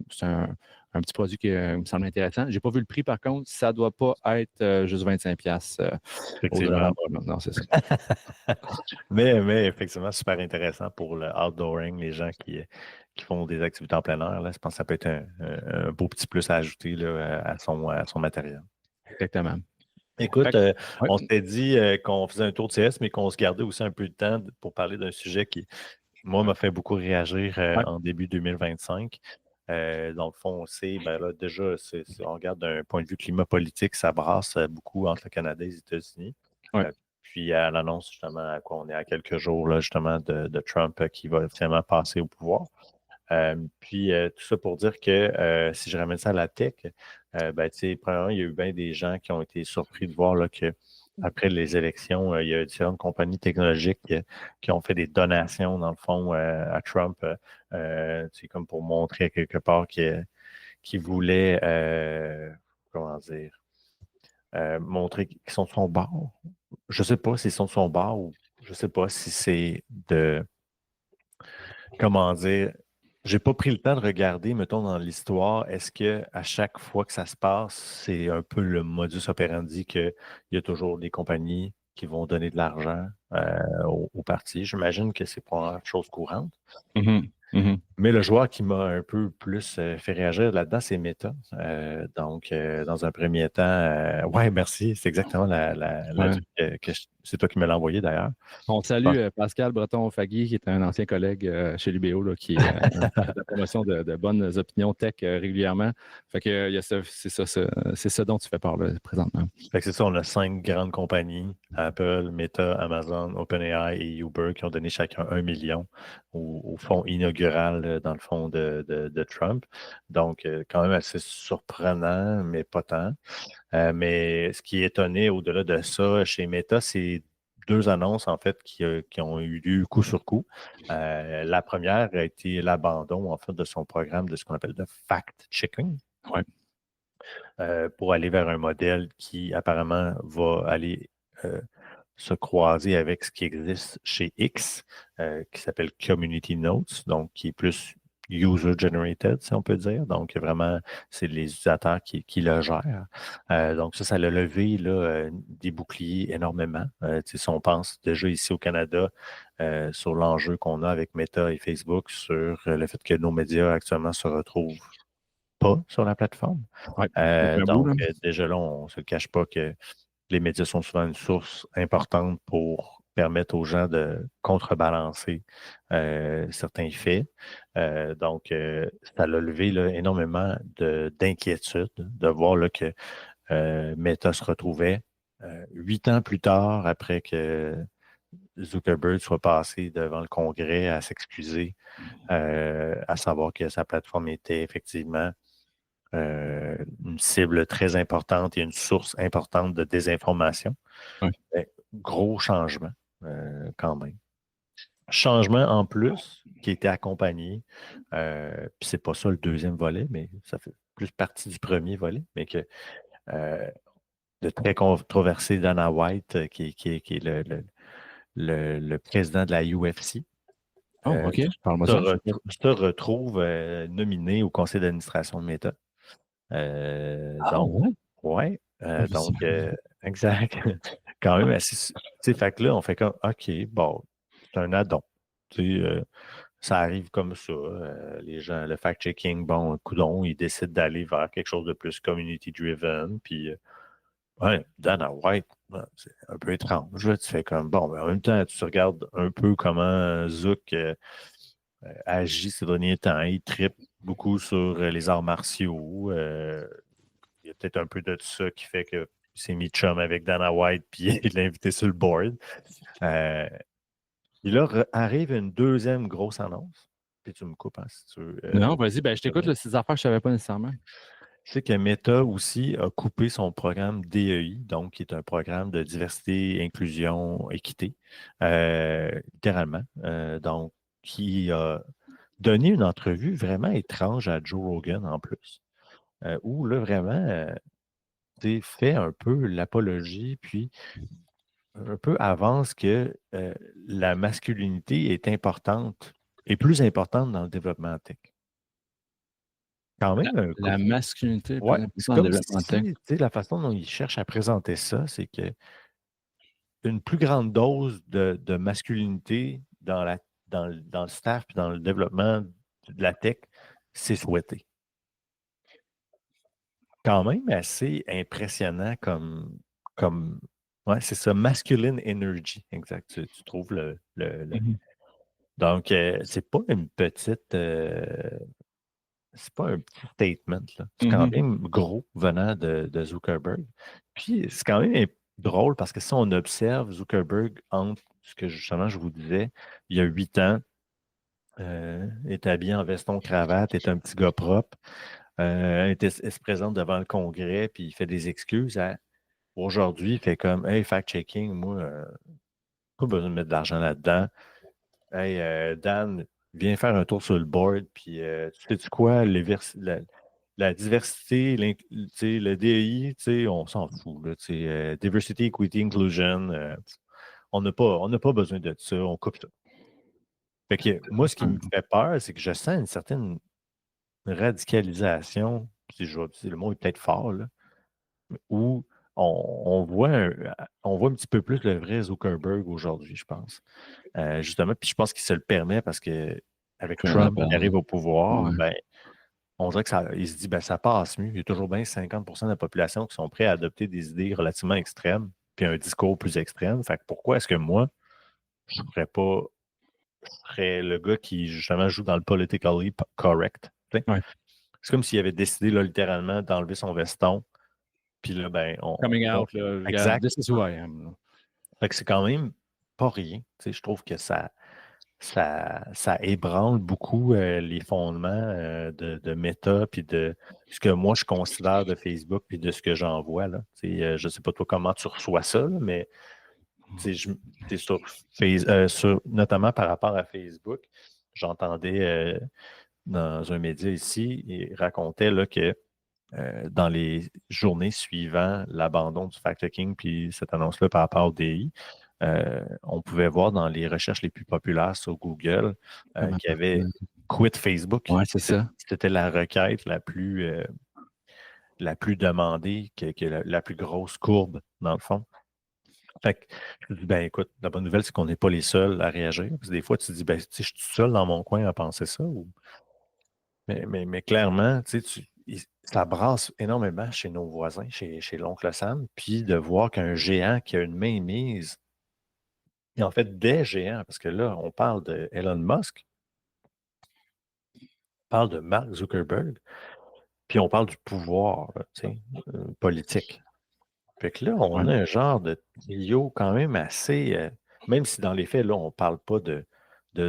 c'est un petit produit qui me semble intéressant. Je n'ai pas vu le prix, par contre. Ça ne doit pas être juste 25$ effectivement. Non, c'est ça. mais effectivement, super intéressant pour le outdooring, les gens qui font des activités en plein air. Là, je pense que ça peut être un beau petit plus à ajouter là, à son matériel. Exactement. Écoute, on s'était dit qu'on faisait un tour de CS, mais qu'on se gardait aussi un peu de temps pour parler d'un sujet qui, moi, m'a fait beaucoup réagir en début 2025. Dans le fond, on sait, ben là, déjà, on regarde d'un point de vue climat politique, ça brasse beaucoup entre le Canada et les États-Unis. Puis à l'annonce, justement, à quoi on est à quelques jours, là, justement, de Trump qui va finalement passer au pouvoir. Puis tout ça pour dire que si je ramène ça à la tech, ben, tu sais, premièrement, il y a eu bien des gens qui ont été surpris de voir là, que après les élections, il y a différentes compagnies technologiques qui ont fait des donations, dans le fond, à Trump, c'est comme pour montrer quelque part qu'il voulait, comment dire, montrer qu'ils sont de son bord. Je ne sais pas s'ils sont de son bord ou je ne sais pas si c'est comment dire, j'ai pas pris le temps de regarder, mettons, dans l'histoire, est-ce qu'à chaque fois que ça se passe, c'est un peu le modus operandi qu'il y a toujours des compagnies qui vont donner de l'argent aux partis. J'imagine que c'est pas une chose courante. Mais le joueur qui m'a un peu plus fait réagir là-dedans, c'est Meta. Donc, dans un premier temps, ouais, merci. C'est exactement c'est toi qui me l'as envoyé d'ailleurs. On salue Pascal Breton-Fagui, qui est un ancien collègue chez l'UBO, là, qui fait la promotion de bonnes opinions tech régulièrement. Fait que c'est ça dont tu fais part là, présentement. Fait que c'est ça, on a 5 grandes compagnies, Apple, Meta, Amazon, OpenAI et Uber, qui ont donné chacun 1 million au fonds inaugural, dans le fond de Trump. Donc, quand même assez surprenant, mais pas tant. Mais ce qui est étonné au-delà de ça chez Meta, c'est 2 annonces, en fait, qui ont eu lieu coup sur coup. La première a été l'abandon, en fait, de son programme de ce qu'on appelle le fact-checking. Ouais. Pour aller vers un modèle qui, apparemment, va aller se croiser avec ce qui existe chez X, qui s'appelle Community Notes, donc qui est plus user-generated, si on peut dire. Donc, vraiment, c'est les utilisateurs qui le gèrent. Donc, ça l'a levé là, des boucliers énormément. Si on pense déjà ici au Canada sur l'enjeu qu'on a avec Meta et Facebook, sur le fait que nos médias actuellement se retrouvent pas sur la plateforme. Donc, déjà là, on ne se le cache pas que les médias sont souvent une source importante pour permettre aux gens de contrebalancer certains faits. Donc, ça a levé là, énormément d'inquiétude de voir là, que Meta se retrouvait 8 ans plus tard, après que Zuckerberg soit passé devant le Congrès à s'excuser, à savoir que sa plateforme était effectivement une cible très importante et une source importante de désinformation. Gros changement, quand même. Changement en plus qui était accompagné, puis c'est pas ça le deuxième volet, mais ça fait plus partie du premier volet, mais que le très controversé Dana White, qui est le président de la UFC, OK. se retrouve nominé au conseil d'administration de Meta. Donc, exact. Quand même assez. Fait que là, on fait comme OK, bon, c'est un add-on. Ça arrive comme ça. Les gens, le fact-checking, bon, coudon, ils décident d'aller vers quelque chose de plus community-driven. Puis, Dana White, c'est un peu étrange. Là, tu fais comme bon, mais en même temps, tu regardes un peu comment Zook agit ces derniers temps. Il tripe beaucoup sur les arts martiaux. Il y a peut-être un peu de ça qui fait qu'il s'est mis chum avec Dana White puis il l'a invité sur le board. Et là, arrive une deuxième grosse annonce. Puis tu me coupes, hein, si tu veux. Non, vas-y, ben, je t'écoute, là, ces affaires, je ne savais pas nécessairement. C'est que Meta aussi a coupé son programme DEI, donc qui est un programme de diversité, inclusion, équité, littéralement. Donc, qui a donné une entrevue vraiment étrange à Joe Rogan en plus, où là, vraiment, fait un peu l'apologie, puis un peu avance que la masculinité est importante et plus importante dans le développement tech. Quand même, La masculinité est ouais, plus c'est importante dans comme le développement tech. si, tu sais, la façon dont il cherche à présenter ça, c'est que une plus grande dose de masculinité dans le staff et dans le développement de la tech, c'est souhaité. Quand même assez impressionnant comme ouais, c'est ça, masculine energy, exact. Tu trouves Donc, c'est pas une petite. C'est pas un petit statement, là. C'est quand même gros venant de Zuckerberg. Puis, c'est quand même drôle parce que si on observe Zuckerberg entre ce que justement je vous disais, il y a 8 ans, est habillé en veston-cravate, est un petit gars propre, il se présente devant le Congrès, puis il fait des excuses. Aujourd'hui, il fait comme Hey, fact-checking, moi, pas besoin de mettre de l'argent là-dedans. Hey, Dan, viens faire un tour sur le board, puis tu sais quoi, la diversité, le DEI, on s'en fout. Là, Diversity, Equity, Inclusion, on n'a pas besoin de ça, on coupe ça. Fait que moi, ce qui me fait peur, c'est que je sens une certaine radicalisation, si je vais dire, le mot est peut-être fort, là, où on voit un petit peu plus le vrai Zuckerberg aujourd'hui, je pense. Justement, puis je pense qu'il se le permet parce que avec Trump qui arrive au pouvoir, ben, on dirait qu'il se dit ben, ça passe mieux. Il y a toujours bien 50% de la population qui sont prêts à adopter des idées relativement extrêmes, puis un discours plus extrême. Fait que pourquoi est-ce que moi, je serais le gars qui justement joue dans le politically correct? Ouais. C'est comme s'il avait décidé là, littéralement d'enlever son veston. Puis là, ben, Coming out, là, exact. This is who I am. Là. Fait que c'est quand même pas rien. Je trouve que ça ébranle beaucoup les fondements de Meta, puis de ce que moi je considère de Facebook, puis de ce que j'en vois. Là. Je ne sais pas toi comment tu reçois ça, là, mais notamment par rapport à Facebook, j'entendais dans un média ici, il racontait là, que dans les journées suivant l'abandon du fact-checking, puis cette annonce-là par rapport au DI, on pouvait voir dans les recherches les plus populaires sur Google qu'il y avait Quit Facebook. Oui, c'est ça. C'était la requête la plus demandée, la plus grosse courbe, dans le fond. Fait que je me dis, ben écoute, la bonne nouvelle, c'est qu'on n'est pas les seuls à réagir. Parce que des fois, tu te dis, ben, je suis tout seul dans mon coin à penser ça. Mais clairement, ça brasse énormément chez nos voisins, chez l'oncle Sam, puis de voir qu'un géant qui a une main mise, et en fait des géants, parce que là, on parle de Elon Musk, on parle de Mark Zuckerberg, puis on parle du pouvoir politique. Fait que là, on a un genre de trio quand même assez, même si dans les faits, là, on ne parle pas de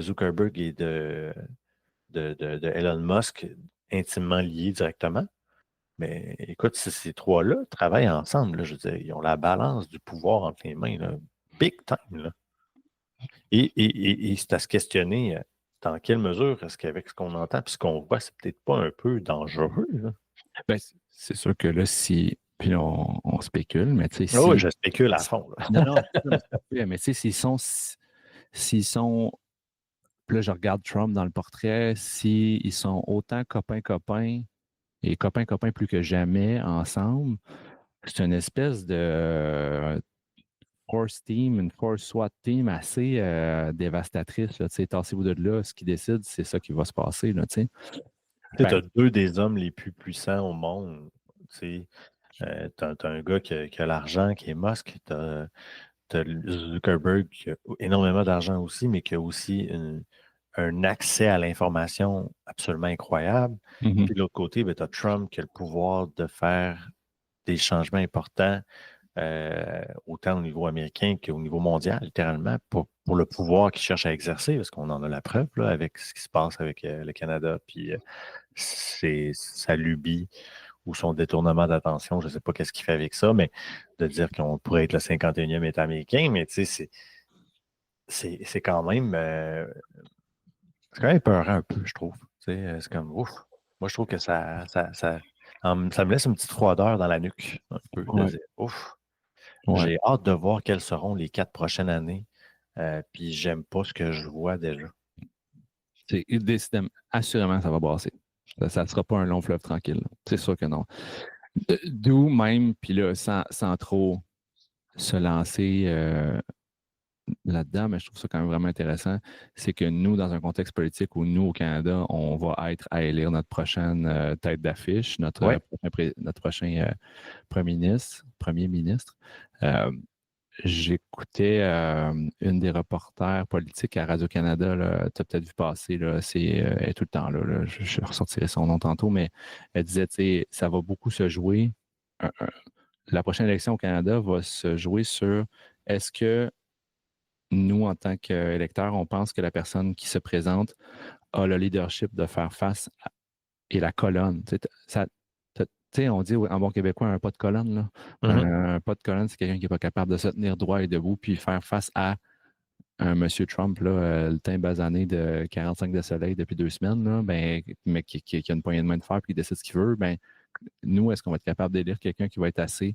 Zuckerberg et de Elon Musk intimement liés directement. Mais écoute, ces trois-là travaillent ensemble. Là, je veux dire, ils ont la balance du pouvoir entre les mains. Là, big time. Là. Et c'est à se questionner dans quelle mesure est-ce qu'avec ce qu'on entend et ce qu'on voit, c'est peut-être pas un peu dangereux. Là. Ben, c'est sûr que là, si. Puis on spécule, mais tu sais. Oui, je spécule à fond. Là. Non, mais tu sais, s'ils sont. Là, je regarde Trump dans le portrait, s'ils sont autant copains-copains et copains-copains plus que jamais ensemble, c'est une espèce de force team, une force SWAT team assez dévastatrice. Tassez-vous de là, ce qui décide, c'est ça qui va se passer. Tu as deux des hommes les plus puissants au monde. Tu as un gars qui a l'argent, qui est Musk. Tu as Zuckerberg qui a énormément d'argent aussi, mais qui a aussi un accès à l'information absolument incroyable. Mhm. Puis de l'autre côté, tu as Trump qui a le pouvoir de faire des changements importants, autant au niveau américain qu'au niveau mondial, littéralement, pour le pouvoir qu'il cherche à exercer, parce qu'on en a la preuve là, avec ce qui se passe avec le Canada, puis sa lubie ou son détournement d'attention, je ne sais pas qu'est-ce qu'il fait avec ça, mais de dire qu'on pourrait être le 51e État américain, mais tu sais, c'est quand même épeurant un peu, je trouve. Tu sais, c'est comme ouf. Moi, je trouve que ça me laisse une petite froideur dans la nuque, un peu, de Ouais, dire ouf. ouais. J'ai hâte de voir quelles seront les 4 prochaines années. Puis j'aime pas ce que je vois déjà. Décidément, assurément, ça va brasser. Ça ne sera pas un long fleuve tranquille. C'est sûr que non. D'où même, puis là, sans trop se lancer là-dedans, mais je trouve ça quand même vraiment intéressant, c'est que nous, dans un contexte politique où nous, au Canada, on va être à élire notre prochaine tête d'affiche, Ouais. notre prochain premier ministre. J'écoutais une des reporters politiques à Radio-Canada, tu as peut-être vu passer, là, elle est tout le temps là, je ressortirai son nom tantôt, mais elle disait, tu sais, ça va beaucoup se jouer. La prochaine élection au Canada va se jouer sur est-ce que nous, en tant qu'électeurs, on pense que la personne qui se présente a le leadership de faire face et la colonne. Tu sais, on dit en bon québécois un pas de colonne. Là. Mhm. Un pas de colonne, c'est quelqu'un qui n'est pas capable de se tenir droit et debout puis faire face à un monsieur Trump, là, le teint basané de 45 de soleil depuis 2 semaines, là, ben, mais qui a une poignée de main de fer et qui décide ce qu'il veut. Ben, nous, est-ce qu'on va être capable d'élire quelqu'un qui va être assez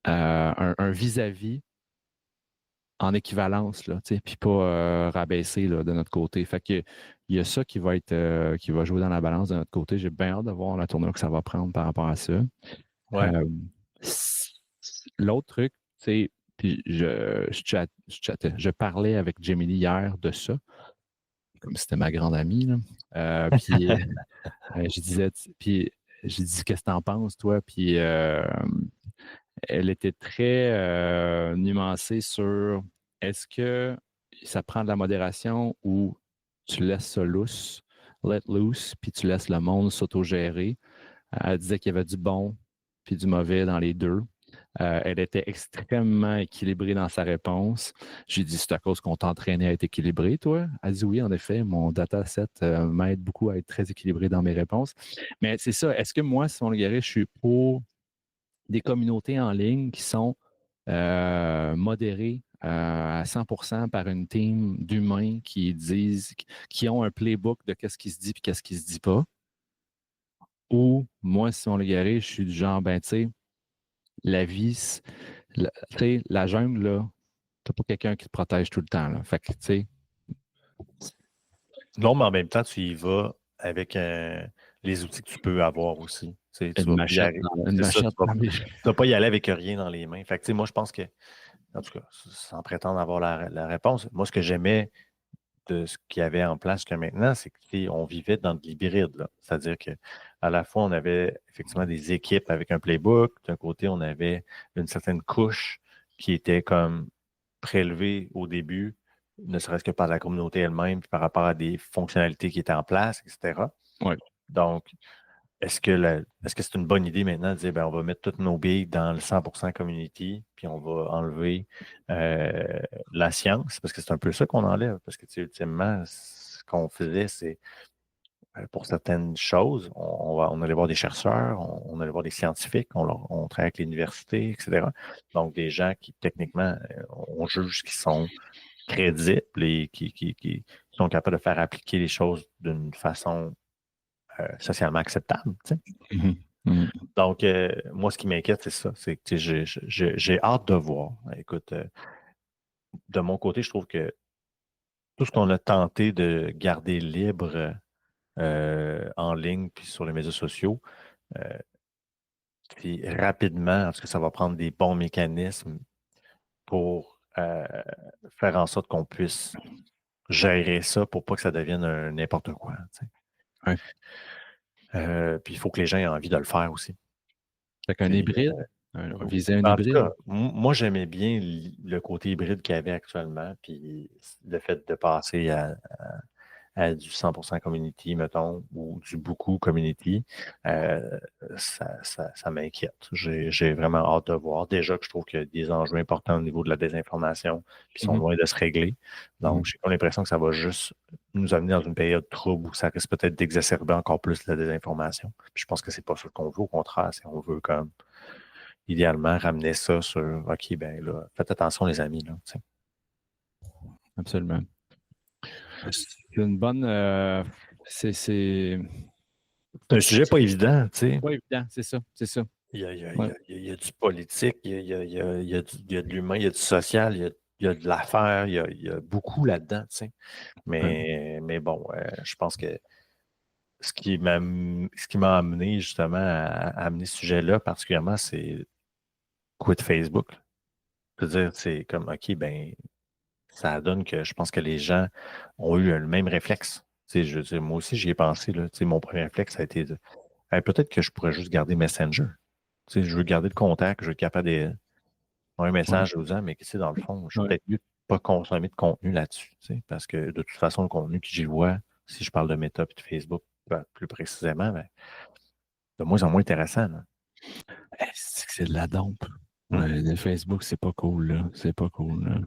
un vis-à-vis en équivalence, là, puis pas rabaissé là, de notre côté. Fait que il y a ça qui va être qui va jouer dans la balance de notre côté. J'ai bien hâte de voir la tournure que ça va prendre par rapport à ça. Ouais. Euh, L'autre truc, c'est puis je parlais avec Jamie Lee hier de ça, comme si c'était ma grande amie. Là. Puis je disais, puis j'ai dit qu'est-ce que t'en penses, toi? Puis elle était très nuancée sur est-ce que ça prend de la modération ou tu laisses ça let loose, puis tu laisses le monde s'autogérer. Elle disait qu'il y avait du bon puis du mauvais dans les deux. Elle était extrêmement équilibrée dans sa réponse. J'ai dit, c'est à cause qu'on t'entraînait à être équilibré, toi? Elle dit oui, en effet, mon dataset m'aide beaucoup à être très équilibré dans mes réponses. Mais c'est ça, est-ce que moi, Simon Légaré, je suis pour des communautés en ligne qui sont modérées à 100% par une team d'humains qui ont un playbook de qu'est-ce qui se dit et qu'est-ce qui se dit pas. Ou moi, Simon Légaré, je suis du genre, ben, tu sais, la vie, tu sais, la jungle, là, t'as pas quelqu'un qui te protège tout le temps, là. Fait que, tu sais. Non, mais en même temps, tu y vas avec les outils que tu peux avoir aussi. Tu sais, tu Une vas pas y machette aller. une C'est ça, machette dans les- tu vas pas y aller avec rien dans les mains. Fait que, tu sais, moi, je pense que, en tout cas, sans prétendre avoir la réponse, moi, ce que j'aimais de ce qu'il y avait en place jusqu'à maintenant, c'est qu'on vivait dans de l'hybride, là. C'est-à-dire que à la fois, on avait effectivement des équipes avec un playbook. D'un côté, on avait une certaine couche qui était comme prélevée au début, ne serait-ce que par la communauté elle-même, puis par rapport à des fonctionnalités qui étaient en place, etc. Ouais. Donc, est-ce que c'est une bonne idée maintenant de dire ben, on va mettre toutes nos billes dans le 100% community, puis on va enlever la science, parce que c'est un peu ça qu'on enlève, parce que tu sais, ultimement, ce qu'on faisait, c'est pour certaines choses, on allait voir des chercheurs, on allait voir des scientifiques, on travaille avec l'université, etc. Donc, des gens qui, techniquement, on juge qu'ils sont crédibles et qui sont capables de faire appliquer les choses d'une façon socialement acceptable. Tu sais. Mhm. Mhm. Donc, moi, ce qui m'inquiète, c'est ça. C'est que j'ai hâte de voir. Écoute, de mon côté, je trouve que tout ce qu'on a tenté de garder libre en ligne puis sur les médias sociaux, puis rapidement, en tout cas, ça va prendre des bons mécanismes pour faire en sorte qu'on puisse gérer ça pour pas que ça devienne n'importe quoi. Tu sais. Ouais. Puis il faut que les gens aient envie de le faire aussi. Fait qu'un Puis, hybride, viser un en tout hybride. cas, moi, j'aimais bien le côté hybride qu'il y avait actuellement, puis le fait de passer à à du 100% community, mettons, ou du beaucoup community, ça m'inquiète. J'ai vraiment hâte de voir. Déjà que je trouve qu'il y a des enjeux importants au niveau de la désinformation qui sont loin de se régler. Donc, j'ai pas l'impression que ça va juste nous amener dans une période trouble où ça risque peut-être d'exacerber encore plus la désinformation. Puis je pense que c'est pas ça qu'on veut. Au contraire, c'est on veut comme idéalement ramener ça sur OK, ben là, faites attention les amis. Là, tu sais. Absolument. C'est une bonne. C'est un sujet pas évident, tu sais. pas évident, c'est ça. Il y a du politique, il y a de l'humain, il y a du social, il y a de l'affaire, il y a beaucoup là-dedans, tu sais. Mais bon, je pense que ce qui m'a amené justement à amener ce sujet-là particulièrement, c'est quit Facebook. C'est-à-dire, c'est comme, OK, ben, ça donne que je pense que les gens ont eu le même réflexe. Tu sais, je veux dire, moi aussi, j'y ai pensé, là. Tu sais, mon premier réflexe, ça a été de peut-être que je pourrais juste garder Messenger. Tu sais, je veux garder le contact, je veux être capable de un message aux gens, mais tu sais, dans le fond, je suis peut-être mieux de ne pas consommer de contenu là-dessus. Tu sais, parce que de toute façon, le contenu que j'y vois, si je parle de Meta et de Facebook plus précisément, ben, de moins en moins intéressant. Là. C'est de la dompe. Facebook, c'est pas cool, là. C'est pas cool. Là.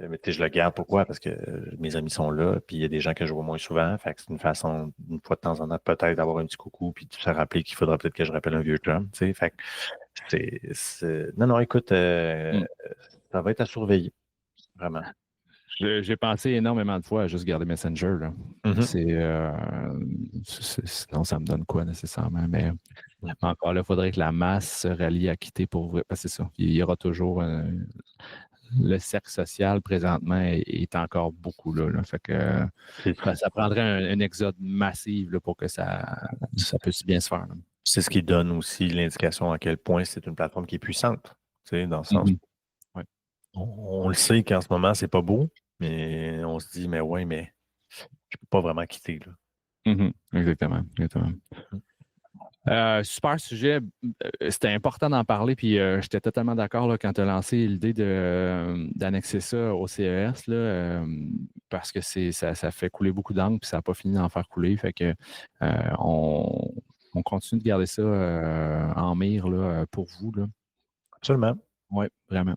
Mais je le garde. Pourquoi? Parce que mes amis sont là, puis il y a des gens que je vois moins souvent. Fait que c'est une façon, une fois de temps en temps, peut-être d'avoir un petit coucou, puis de se rappeler qu'il faudra peut-être que je rappelle un vieux chum. Tu sais, fait que Non, écoute, ça va être à surveiller. Vraiment. J'ai pensé énormément de fois à juste garder Messenger. Là. Sinon, ça me donne quoi nécessairement? Mais encore là, il faudrait que la masse se rallie à quitter pour vrai. Parce que c'est ça. Il y aura toujours le cercle social présentement est encore beaucoup là. Fait que ça prendrait un exode massif là, pour que ça puisse bien se faire. Là. C'est ce qui donne aussi l'indication à quel point c'est une plateforme qui est puissante. Tu sais, dans le sens où on le sait qu'en ce moment, c'est pas beau. Mais on se dit, mais ouais, mais je ne peux pas vraiment quitter. Là. Exactement. Super sujet. C'était important d'en parler, puis j'étais totalement d'accord là, quand tu as lancé l'idée d'annexer ça au CES, là, parce que ça fait couler beaucoup d'encre, puis ça n'a pas fini d'en faire couler. Fait que on continue de garder ça en mire là, pour vous. Là. Absolument. Oui, vraiment.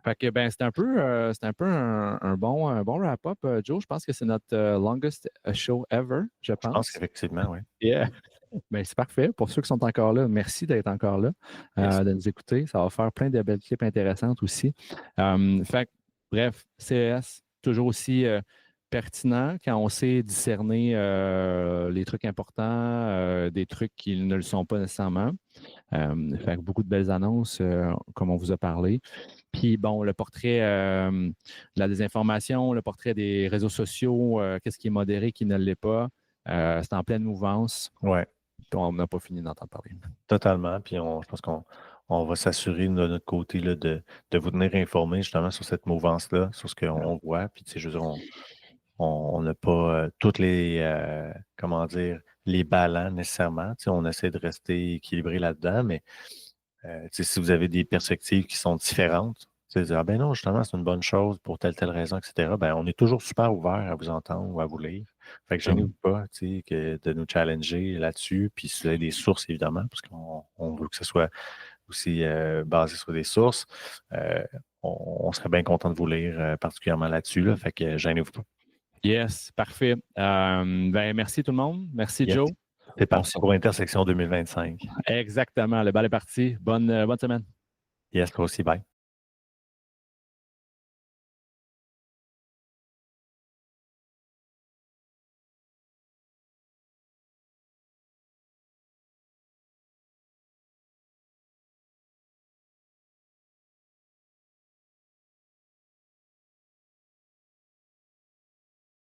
Fait que c'était un peu, un bon wrap-up, Joe. Je pense que c'est notre longest show ever, je pense. Je pense qu'effectivement, oui. Yeah. C'est parfait. Pour ceux qui sont encore là, merci d'être encore là, de nous écouter. Ça va faire plein de belles clips intéressantes aussi. Bref, CES, toujours aussi pertinent quand on sait discerner les trucs importants, des trucs qui ne le sont pas nécessairement. Beaucoup de belles annonces, comme on vous a parlé. Puis bon, le portrait de la désinformation, le portrait des réseaux sociaux, qu'est-ce qui est modéré, qui ne l'est pas. C'est en pleine mouvance. Ouais. Puis on n'a pas fini d'entendre parler. Totalement. Puis je pense qu'on va s'assurer de notre côté là, de vous tenir informés justement sur cette mouvance-là, sur ce qu'on voit. Puis je veux dire, on n'a pas toutes les, les ballons nécessairement. On essaie de rester équilibré là-dedans, mais si vous avez des perspectives qui sont différentes, dire, ben non, justement, c'est une bonne chose pour telle raison, etc., ben on est toujours super ouvert à vous entendre ou à vous lire. Fait que gênez-vous pas de nous challenger là-dessus. Puis si vous avez des sources, évidemment, parce qu'on veut que ce soit aussi basé sur des sources, on serait bien content de vous lire particulièrement là-dessus. Là, fait que gênez-vous pas. Yes, parfait. Merci tout le monde. Merci, Joe. C'est parti pour Intersection 2025. Exactement. Le bal est parti. Bonne semaine. Yes, toi aussi. Bye.